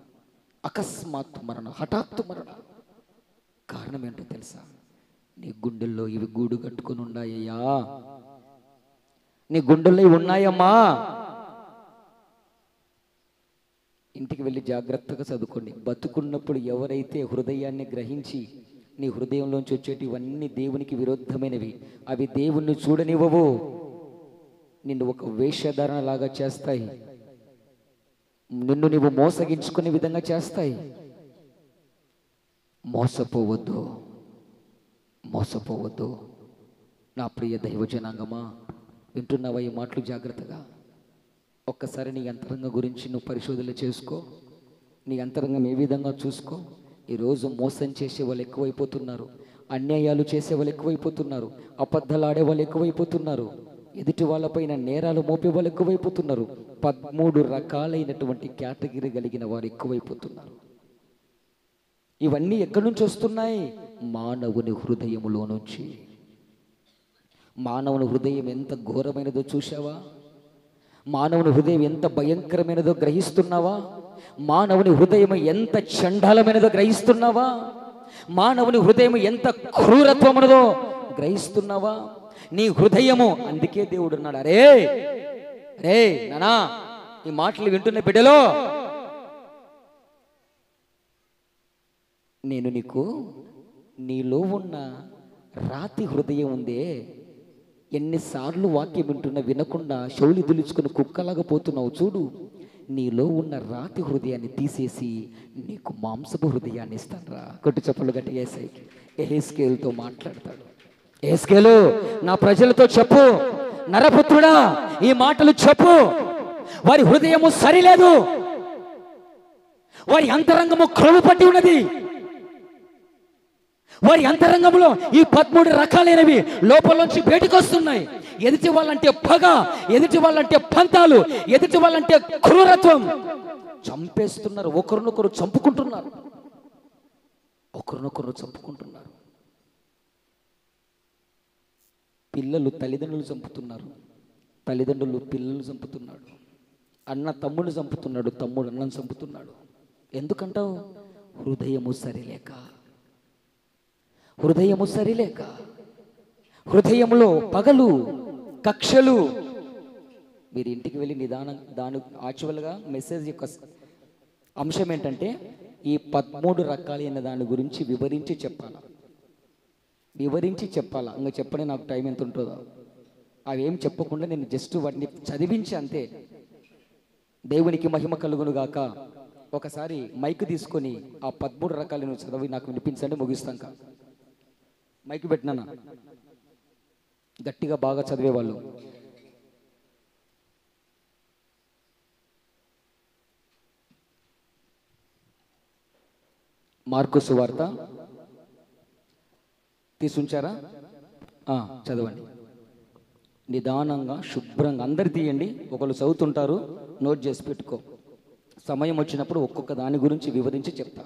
అకస్మాత్తు మరణం, హఠాత్తు మరణాలు. కారణం ఏంటో తెలుసా? నీ గుండెల్లో ఇవి గూడు కట్టుకొని ఉన్నాయ్యా. నీ గుండెల్లో ఇవి ఉన్నాయమ్మా. ఇంటికి వెళ్ళి జాగ్రత్తగా చదువుకోండి. బతుకున్నప్పుడు ఎవరైతే హృదయాన్ని గ్రహించి నీ హృదయంలోంచి వచ్చేటి ఇవన్నీ దేవునికి విరుద్ధమైనవి, అవి దేవుణ్ణి చూడనివ్వవు, నిన్ను ఒక వేషధారణ లాగా చేస్తాయి, నిన్ను నువ్వు మోసగించుకునే విధంగా చేస్తాయి. మోసపోవద్దు, మోసపోవద్దు. నా ప్రియ దైవ జనాంగమా, వింటున్నావా ఈ మాటలు జాగ్రత్తగా? ఒక్కసారి నీ అంతరంగం గురించి నువ్వు పరిశోధన చేసుకో. నీ అంతరంగం ఏ విధంగా చూసుకో. ఈరోజు మోసం చేసే వాళ్ళు ఎక్కువైపోతున్నారు, అన్యాయాలు చేసే వాళ్ళు ఎక్కువైపోతున్నారు, అబద్ధాలు ఆడే వాళ్ళు ఎక్కువైపోతున్నారు, ఎదుటి వాళ్ళపైన నేరాలు మోపే వాళ్ళు ఎక్కువైపోతున్నారు. 13 రకాలైనటువంటి కేటగిరీ కలిగిన వారు ఎక్కువైపోతున్నారు. ఇవన్నీ ఎక్కడి నుంచి వస్తున్నాయి? మానవుని హృదయములో నుంచి. మానవుని హృదయం ఎంత ఘోరమైనదో చూసావా? మానవుని హృదయం ఎంత భయంకరమైనదో గ్రహిస్తున్నావా? మానవుని హృదయం ఎంత చండాలమైనదో గ్రహిస్తున్నావా? మానవుని హృదయం ఎంత క్రూరత్వమైనదో గ్రహిస్తున్నావా? నీ హృదయము, అందుకే దేవుడు అన్నాడు, అరే రే నానా, ఈ మాటలు వింటున్న బిడ్డలో, నేను నీకు నీలో ఉన్న రాతి హృదయం ఉందే, ఎన్నిసార్లు వాక్యం వింటున్నా వినకుండా శౌలి దులుచుకుని కుక్కలాగా పోతున్నావు చూడు, నీలో ఉన్న రాతి హృదయాన్ని తీసేసి నీకు మాంసపు హృదయాన్ని ఇస్తాను రా. కొట్టి చెప్పలు గట్టి ఏసైకి ఎహెస్కేలుతో మాట్లాడతాడు. ఎహెస్కేలు, నా ప్రజలతో చెప్పు, నరపుత్రుడా ఈ మాటలు చెప్పు. వారి హృదయము సరిలేదు, వారి అంతరంగము క్రొవ్వు పట్టి ఉన్నది. వారి అంతరంగంలో ఈ 13 రకాలైనవి లోపల బయటకు వస్తున్నాయి. ఎదుటి వాళ్ళంటే పగ, ఎదుటి వాళ్ళంటే పంతాలు, ఎదుటి వాళ్ళంటే క్రూరత్వం. చంపేస్తున్నారు, ఒకరినొకరు చంపుకుంటున్నారు, ఒకరినొకరు చంపుకుంటున్నారు. పిల్లలు తల్లిదండ్రులు చంపుతున్నారు, తల్లిదండ్రులు పిల్లలు చంపుతున్నాడు, అన్న తమ్ముడు చంపుతున్నాడు, తమ్ముడు అన్నను చంపుతున్నాడు. ఎందుకంటావు? హృదయము సరిలేక. హృదయము సరిలేక, హృదయంలో పగలు, కక్షలు. మీరు ఇంటికి వెళ్ళి నిదానం, దాని యాక్చువల్గా మెసేజ్ యొక్క అంశం ఏంటంటే ఈ 13 రకాలైన దాని గురించి వివరించి చెప్పాలా, వివరించి చెప్పాలా. ఇంకా చెప్పని నాకు టైం ఎంత ఉంటుందో అవేం చెప్పకుండా నేను జస్ట్ వాటిని చదివించి అంతే. దేవునికి మహిమ కలుగును గాక. ఒకసారి మైక్ తీసుకొని ఆ 13 రకాలను చదివి నాకు వినిపించండి, ముగిస్తాక. మైక్ పెట్టినా గట్టిగా బాగా చదివేవాళ్ళు. మార్కు సువార్త తీసుంచారా? చదవండి నిదానంగా, శుభ్రంగా. అందరు తీయండి, ఒకళ్ళు చదువుతుంటారు, నోట్ చేసి పెట్టుకో. సమయం వచ్చినప్పుడు ఒక్కొక్క దాని గురించి వివరించి చెప్తా.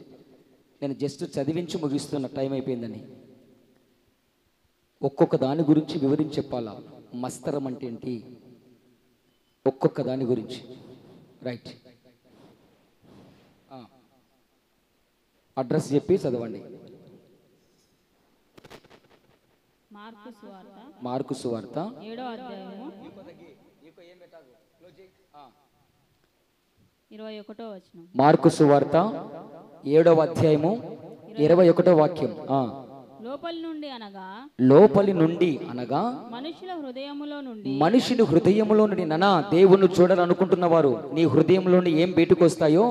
నేను జస్ట్ చదివించి ముగిస్తున్న, టైం అయిపోయిందని. ఒక్కొక్క దాని గురించి వివరించి చెప్పాలా. మస్తరం అంటే ఏంటి, ఒక్కొక్క దాని గురించి. రైట్, అడ్రస్ చెప్పి చదవండి. మార్కు సువార్త 7వ అధ్యాయము 21వ వచనం. మార్కు సువార్త 7వ అధ్యాయము 21వ వాక్యం. లోపలి నుండి అనగా మనుషుని హృదయములో నుండి. నానా, దేవుణ్ణి చూడాలనుకుంటున్న వారు నీ హృదయంలో నుండి ఏం బయటకు వస్తాయో,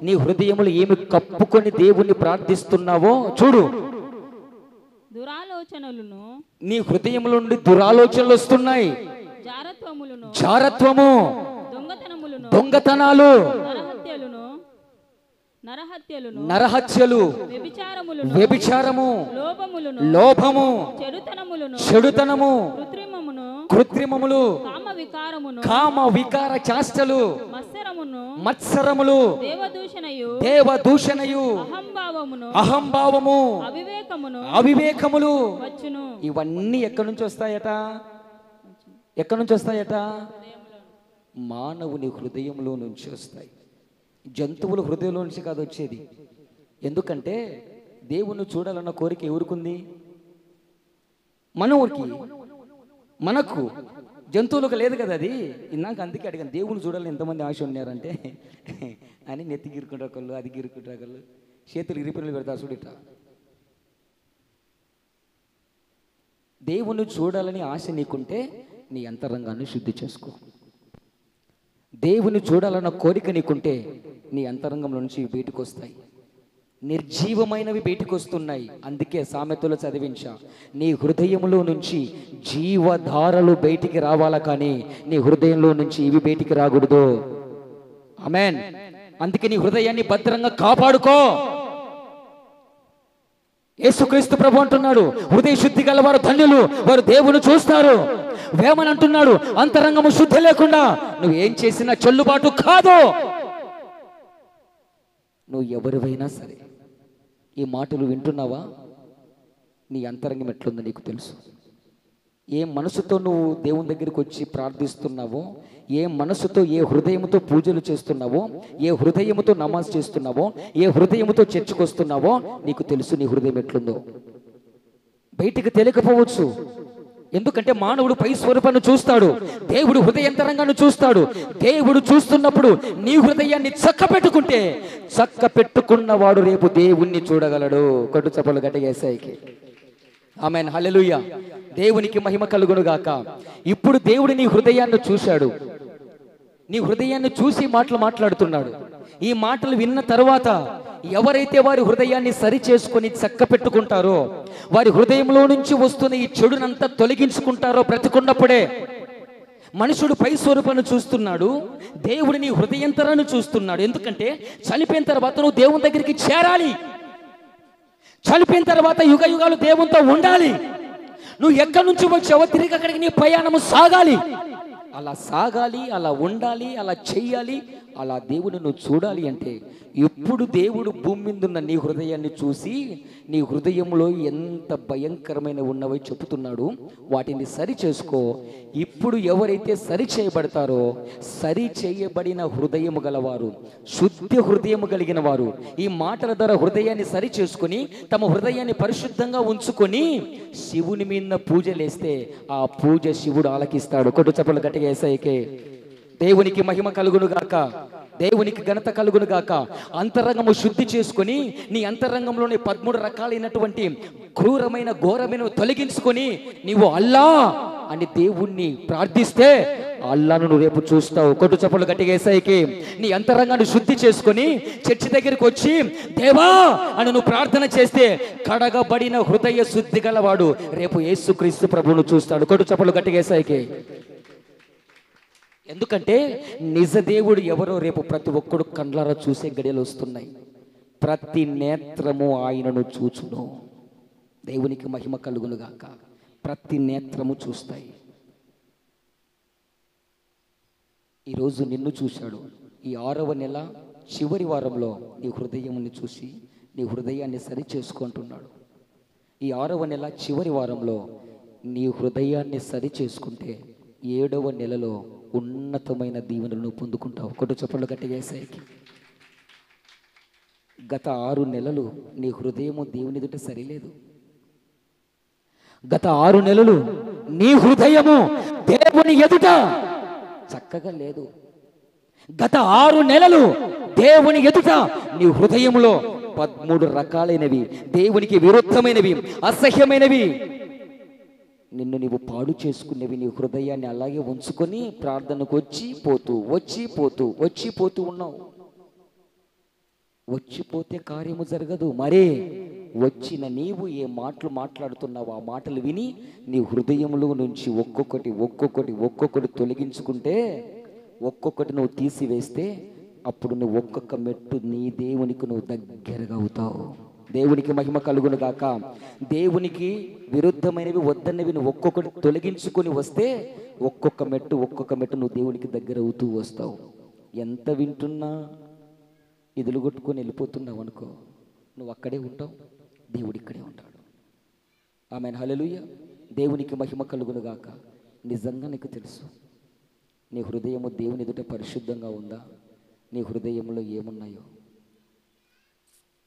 నీ హృదయంలో ఏమి కప్పుకొని దేవుణ్ణి ప్రార్థిస్తున్నావో చూడు. దురాలోచనలను, నీ హృదయంలో నుండి దురాలోచనలు వస్తున్నాయి. జారత్వము, దొంగతనాలు, నరహత్యలు, వ్యభిచారము, లోభము, చెడుతనము, కృత్రిమములు, కామ వికార చేష్టలు, మత్సరములు, దేవదూషణయు, అహంభావము, అవివేకములు. ఇవన్నీ ఎక్కడి నుంచి వస్తాయట? ఎక్కడి నుంచి వస్తాయట? మానవుని హృదయంలో నుంచి వస్తాయి. జంతువుల హృదయంలో నుంచి కాదు వచ్చేది. ఎందుకంటే దేవుణ్ణి చూడాలన్న కోరిక ఎవరికుంది? మనకి, మనకు. జంతువులకు లేదు కదా అది. ఇందాక అందుకే అడిగాను, దేవుని చూడాలని ఎంతమంది ఆశ ఉన్నారంటే అని నెత్తి గిరుకుంటారు ఒకళ్ళు, అది గిరుకుంటారు ఒకళ్ళు, చేతులు ఇరిపిల్లలు పెడతారు చూడిట. దేవుణ్ణి చూడాలని ఆశ నీకుంటే నీ అంతరంగాన్ని శుద్ధి చేసుకో. దేవుని చూడాలన్న కోరిక నీకుంటే నీ అంతరంగంలో నుంచి బయటకు వస్తాయి. నిర్జీవమైనవి బయటకు వస్తున్నాయి. అందుకే సామెతలు చదివించా, నీ హృదయంలో నుంచి జీవధారలు బయటికి రావాలా, కానీ నీ హృదయంలో నుంచి ఇవి బయటికి రాకూడదు. ఆమేన్. అందుకే నీ హృదయాన్ని భద్రంగా కాపాడుకో. యేసుక్రీస్తు ప్రభు అంటున్నాడు, హృదయ శుద్ధి గలవారు ధన్యులు, వారు దేవుని చూస్తారు. వేమని అంటున్నాడు, అంతరంగము శుద్ధి లేకుండా నువ్వు ఏం చేసినా చెల్లుబాటు కాదు. నువ్వు ఎవరివైనా సరే ఈ మాటలు వింటున్నావా? నీ అంతరంగం ఎట్లుందో నీకు తెలుసు. ఏ మనసుతో నువ్వు దేవుని దగ్గరికి వచ్చి ప్రార్థిస్తున్నావో, ఏ మనసుతో, ఏ హృదయంతో పూజలు చేస్తున్నావో, ఏ హృదయముతో నమాజ్ చేస్తున్నావో, ఏ హృదయముతో చర్చకు వస్తున్నావో నీకు తెలుసు నీ హృదయం ఎట్లుందో. బయటికి తెలియకపోవచ్చు, ఎందుకంటే మానవుడు పై స్వరూపాన్ని చూస్తాడు, దేవుడు హృదయంతరంగాన్ని చూస్తాడు. దేవుడు చూస్తున్నప్పుడు నీ హృదయాన్ని చక్క పెట్టుకున్నవాడు రేపు దేవుణ్ణి చూడగలడు. కొట్టు చప్పలు గట్టిగా యేసయ్యకి. ఆమేన్, హల్లెలూయా. దేవునికి మహిమ కలుగును గాక. ఇప్పుడు దేవుడు నీ హృదయాన్ని చూశాడు, నీ హృదయాన్ని చూసి మాటలు మాట్లాడుతున్నాడు. ఈ మాటలు విన్న తరువాత ఎవరైతే వారి హృదయాన్ని సరి చేసుకొని చక్క పెట్టుకుంటారో, వారి హృదయంలో నుంచి వస్తున్న ఈ చెడునంతా తొలగించుకుంటారో, బ్రతికున్నప్పుడే. మనుషుడు పై స్వరూపాన్ని చూస్తున్నాడు, దేవుడు నీ హృదయంతరాన్ని చూస్తున్నాడు. ఎందుకంటే చనిపోయిన తర్వాత నువ్వు దేవుని దగ్గరికి చేరాలి. చనిపోయిన తర్వాత యుగ యుగాలు దేవునితో ఉండాలి. నువ్వు ఎక్కడి నుంచి వచ్చావో తిరిగి అక్కడికి నీ ప్రయాణము సాగాలి. అలా సాగాలి, అలా ఉండాలి, అలా చెయ్యాలి. అలా దేవుని నువ్వు చూడాలి అంటే ఇప్పుడు దేవుడు భూమి మీద ఉన్న నీ హృదయాన్ని చూసి నీ హృదయంలో ఎంత భయంకరమైన ఉన్నవో చెబుతున్నాడు. వాటిని సరి చేసుకో. ఇప్పుడు ఎవరైతే సరి చేయబడతారో, సరి చేయబడిన హృదయము గలవారు, శుద్ధ హృదయము కలిగిన వారు ఈ మాటల ద్వారా హృదయాన్ని సరి చేసుకుని తమ హృదయాన్ని పరిశుద్ధంగా ఉంచుకొని శివుని మీద పూజలేస్తే ఆ పూజ శివుడు ఆలకిస్తాడు. కొట్టు చప్పలు గట్టిగా యేసయ్యకే. దేవునికి మహిమ కలుగును గాక, దేవునికి ఘనత కలుగును గాక. అంతరంగము శుద్ధి చేసుకొని నీ అంతరంగంలోని 13 రకాలైనటువంటి క్రూరమైన ఘోరమైన తొలగించుకొని నీవు అల్లా అని దేవుణ్ణి ప్రార్థిస్తే అల్లాను నువ్వు రేపు చూస్తావు. కొట్టు చప్పలు గట్టిగా యేసయ్యకి. నీ అంతరంగాన్ని శుద్ధి చేసుకొని చర్చి దగ్గరికి వచ్చి దేవా అని నువ్వు ప్రార్థన చేస్తే కడగబడిన హృదయ శుద్ధి గలవాడు రేపు యేసుక్రీస్తు ప్రభువును చూస్తాడు. కొట్టు చప్పలు గట్టిగా యేసయ్యకి. ఎందుకంటే నిజ దేవుడు ఎవరో రేపు ప్రతి ఒక్కడు కండ్లారా చూసే గడియలు వస్తున్నాయి. ప్రతి నేత్రము ఆయనను చూచును. దేవునికి మహిమ కలుగును గాక. ప్రతి నేత్రము చూస్తాయి. ఈరోజు నిన్ను చూశాడు. ఈ 6వ నెల చివరి వారంలో నీ హృదయాన్ని చూసి నీ హృదయాన్ని సరి చేసుకుంటున్నాడు. ఈ 6వ నెల చివరి వారంలో నీ హృదయాన్ని సరి చేసుకుంటే 7వ నెలలో ఉన్నతమైన దీవెనలను పొందుకుంటావు. కొట్టు చప్పట్లు గట్టిగా యేసయ్యకి. గత 6 నెలలు నీ హృదయము దేవుని ఎదుట సరిలేదు. గత 6 నెలలు నీ హృదయము దేవుని ఎదుట చక్కగా లేదు. గత 6 నెలలు దేవుని ఎదుట నీ హృదయంలో 13 రకాలైనవి, దేవునికి విరుద్ధమైనవి, అసహ్యమైనవి, నిన్ను నీవు పాడు చేసుకునేవి నీ హృదయాన్ని అలాగే ఉంచుకొని ప్రార్థనకు వచ్చిపోతూ ఉన్నావు. వచ్చిపోతే కార్యము జరగదు. మరే వచ్చిన నీవు ఏ మాటలు మాట్లాడుతున్నావు ఆ మాటలు విని నీ హృదయంలో నుంచి ఒక్కొక్కటి తొలగించుకుంటే, ఒక్కొక్కటి నువ్వు తీసివేస్తే అప్పుడు నువ్వు ఒక్కొక్క మెట్టు నీ దేవునికి నువ్వు దగ్గరగా అవుతావు. దేవునికి మహిమ కలుగును గాక. దేవునికి విరుద్ధమైనవి వద్దన్నవి నువ్వు ఒక్కొక్కటి తొలగించుకొని వస్తే ఒక్కొక్క మెట్టు నువ్వు దేవునికి దగ్గర అవుతూ వస్తావు. ఎంత వింటున్నా ఇదులు కొట్టుకొని వెళ్ళిపోతున్నావు అనుకో, నువ్వు అక్కడే ఉంటావు, దేవుడు ఇక్కడే ఉంటాడు. ఆమేన్, హల్లెలూయా. దేవునికి మహిమ కలుగును గాక. నిజంగా నీకు తెలుసు నీ హృదయము దేవుని ఎదుట పరిశుద్ధంగా ఉందా? నీ హృదయంలో ఏమున్నాయో,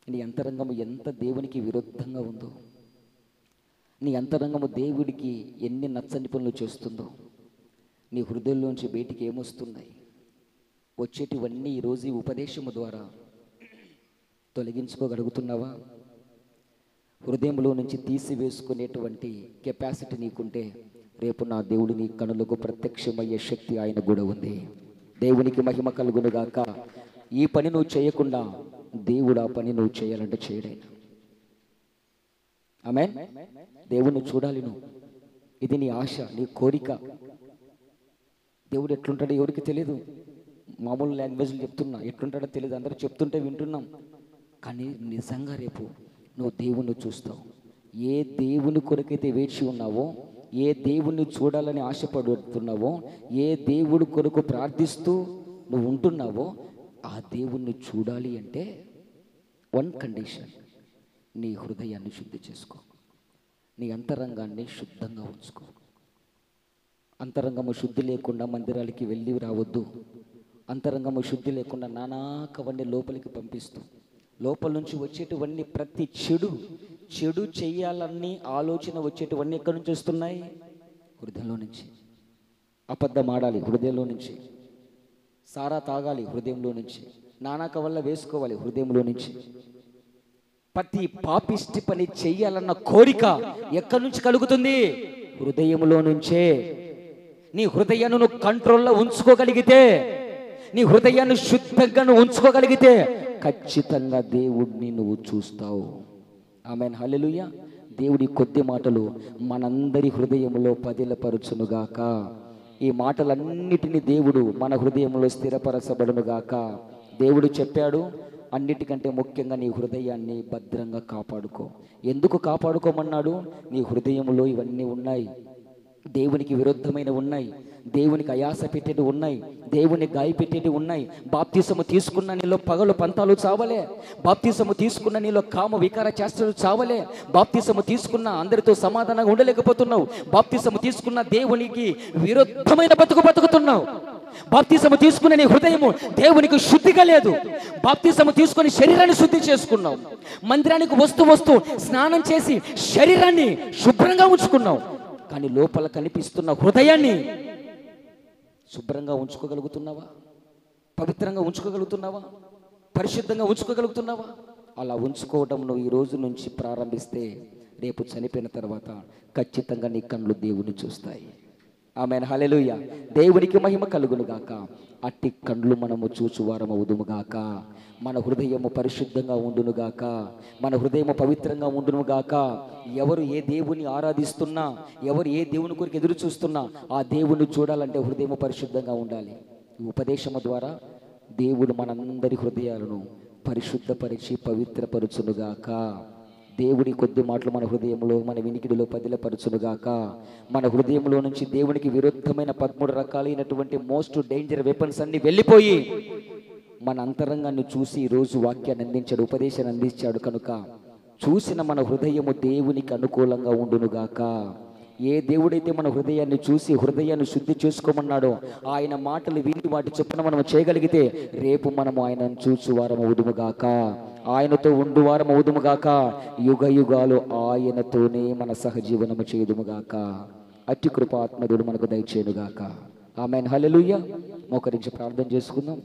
నీ అంతరంగము ఎంత దేవునికి విరుద్ధంగా ఉందో, నీ అంతరంగము దేవుడికి ఎన్ని నచ్చని పనులు చేస్తుందో, నీ హృదయంలోంచి బయటికి ఏమొస్తున్నాయి, వచ్చేటివన్నీ ఈరోజు ఈ ఉపదేశము ద్వారా తొలగించుకోగలుగుతున్నావా? హృదయంలో నుంచి తీసివేసుకునేటువంటి కెపాసిటీ నీకుంటే రేపు నా దేవుడు నీ కనులకు ప్రత్యక్షమయ్యే శక్తి ఆయన కూడా ఉంది. దేవునికి మహిమ కలుగును గాక. ఈ పని నువ్వు చేయకుండా దేవుడు ఆ పని నువ్వు చేయాలంటే చేయడైనా. ఆమేన్. దేవుణ్ణి చూడాలి నువ్వు, ఇది నీ ఆశ, నీ కోరిక. దేవుడు ఎట్లుంటాడో ఎవరికి తెలియదు. మామూలు లాంగ్వేజ్లు చెప్తున్నా, ఎట్లుంటాడో తెలియదు, అందరూ చెప్తుంటే వింటున్నాం. కానీ నిజంగా రేపు నువ్వు దేవుణ్ణి చూస్తావు. ఏ దేవుని కొరకైతే వేచి ఉన్నావో, ఏ దేవుణ్ణి చూడాలని ఆశపడుతున్నావో, ఏ దేవుడి కొరకు ప్రార్థిస్తూ నువ్వు ఉంటున్నావో, ఆ దేవుణ్ణి చూడాలి అంటే వన్ కండిషన్: నీ హృదయాన్ని శుద్ధి చేసుకో, నీ అంతరంగాన్ని శుద్ధంగా ఉంచుకో. అంతరంగము శుద్ధి లేకుండా మందిరాలకి వెళ్ళి రావద్దు. అంతరంగము శుద్ధి లేకుండా నానాకవన్నీ లోపలికి పంపిస్తూ, లోపల నుంచి వచ్చేటివన్నీ ప్రతి చెడు చెయ్యాలన్నీ ఆలోచన వచ్చేటివన్నీ ఎక్కడి నుంచి వస్తున్నాయి? హృదయంలో నుంచి. అబద్ధం ఆడాలి హృదయంలో నుంచి, సారా తాగాలి హృదయంలో నుంచి, నానాకవల్ల వేసుకోవాలి హృదయంలో నుంచి. ప్రతి పాపిష్టి పని చెయ్యాలన్న కోరిక ఎక్కడి నుంచి కలుగుతుంది? హృదయంలో నుంచే. నీ హృదయాన్ని నువ్వు కంట్రోల్లో ఉంచుకోగలిగితే, నీ హృదయాన్ని శుద్ధంగా నువ్వు ఉంచుకోగలిగితే ఖచ్చితంగా దేవుడిని నువ్వు చూస్తావు. ఆమేన్, హల్లెలూయా. దేవుడి కొద్ది మాటలు మనందరి హృదయంలో పదిలపరచునుగాక. ఈ మాటలన్నిటినీ దేవుడు మన హృదయంలో స్థిరపరచబడునుగాక. దేవుడు చెప్పాడు, అన్నిటికంటే ముఖ్యంగా నీ హృదయాన్ని భద్రంగా కాపాడుకో. ఎందుకు కాపాడుకోమన్నాడు? నీ హృదయంలో ఇవన్నీ ఉన్నాయి, దేవునికి విరుద్ధమైన ఉన్నాయి, దేవునికి అయాస పెట్టేటి ఉన్నాయి, దేవుని గాయపెట్టేటి ఉన్నాయి. బాప్తిసము తీసుకున్న నీలో పగలు పంతాలు చావలే. బాప్తిసము తీసుకున్న నీలో కామ వికార చేష్టలు చావలే. బాప్తిసము తీసుకున్న అందరితో సమాధానంగా ఉండలేకపోతున్నావు. బాప్తిసము తీసుకున్న దేవునికి విరుద్ధమైన బతుకుతున్నావు. బాప్తిసము తీసుకున్న నీ హృదయము దేవునికి శుద్ధిగా లేదు. బాప్తిసము తీసుకుని శరీరాన్ని శుద్ధి చేసుకున్నావు. మందిరానికి వస్తూ స్నానం చేసి శరీరాన్ని శుభ్రంగా ఉంచుకున్నావు. కానీ లోపల కనిపిస్తున్న హృదయాన్ని శుభ్రంగా ఉంచుకోగలుగుతున్నావా? పవిత్రంగా ఉంచుకోగలుగుతున్నావా? పరిశుద్ధంగా ఉంచుకోగలుగుతున్నావా? అలా ఉంచుకోవడం నువ్వు ఈ రోజు నుంచి ప్రారంభిస్తే రేపు చనిపోయిన తర్వాత ఖచ్చితంగా నీ కళ్ళు దేవుని చూస్తాయి. ఆమేన్, హల్లెలూయా. దేవునికి మహిమ కలుగునుగాక. అట్టి కండ్లు మనము చూచువారము అవుదుముగాక. మన హృదయము పరిశుద్ధంగా ఉండునుగాక. మన హృదయము పవిత్రంగా ఉండునుగాక. ఎవరు ఏ దేవుని ఆరాధిస్తున్నా, ఎవరు ఏ దేవుని కొరకు ఎదురు చూస్తున్నా, ఆ దేవుని చూడాలంటే హృదయము పరిశుద్ధంగా ఉండాలి. ఈ ఉపదేశము ద్వారా దేవుడు మనందరి హృదయాలను పరిశుద్ధపరిచి పవిత్రపరచునుగాక. దేవుడి కొద్ది మాటలు మన హృదయంలో, మన వినికిడిలో పదిలపరచునుగాక. మన హృదయంలో నుంచి దేవునికి విరుద్ధమైన 13 రకాలైనటువంటి మోస్ట్ డేంజర్ వెపన్స్ అన్ని వెళ్ళిపోయి మన అంతరంగాన్ని చూసి ఈరోజు వాక్యాన్ని అందించాడు, ఉపదేశాన్ని అందించాడు. కనుక చూసిన మన హృదయము దేవునికి అనుకూలంగా ఉండునుగాక. ఏ దేవుడైతే మన హృదయాన్ని చూసి హృదయాన్ని శుద్ధి చేసుకోమన్నాడో, ఆయన మాటలు విని వాటి చొప్పున మనం చేయగలిగితే రేపు మనము ఆయనను చూచువారం అవుదుముగాక, ఆయనతో ఉండువారం అవుదుముగాక. యుగ యుగాలు ఆయనతోనే మన సహజీవనము చేయుదుముగాక. అట్టి కృప ఆత్మదేవుడు మనకు దయచేయునుగాక. ఆమేన్, హల్లెలూయా. మోకరించి ప్రార్థన చేసుకుందాం.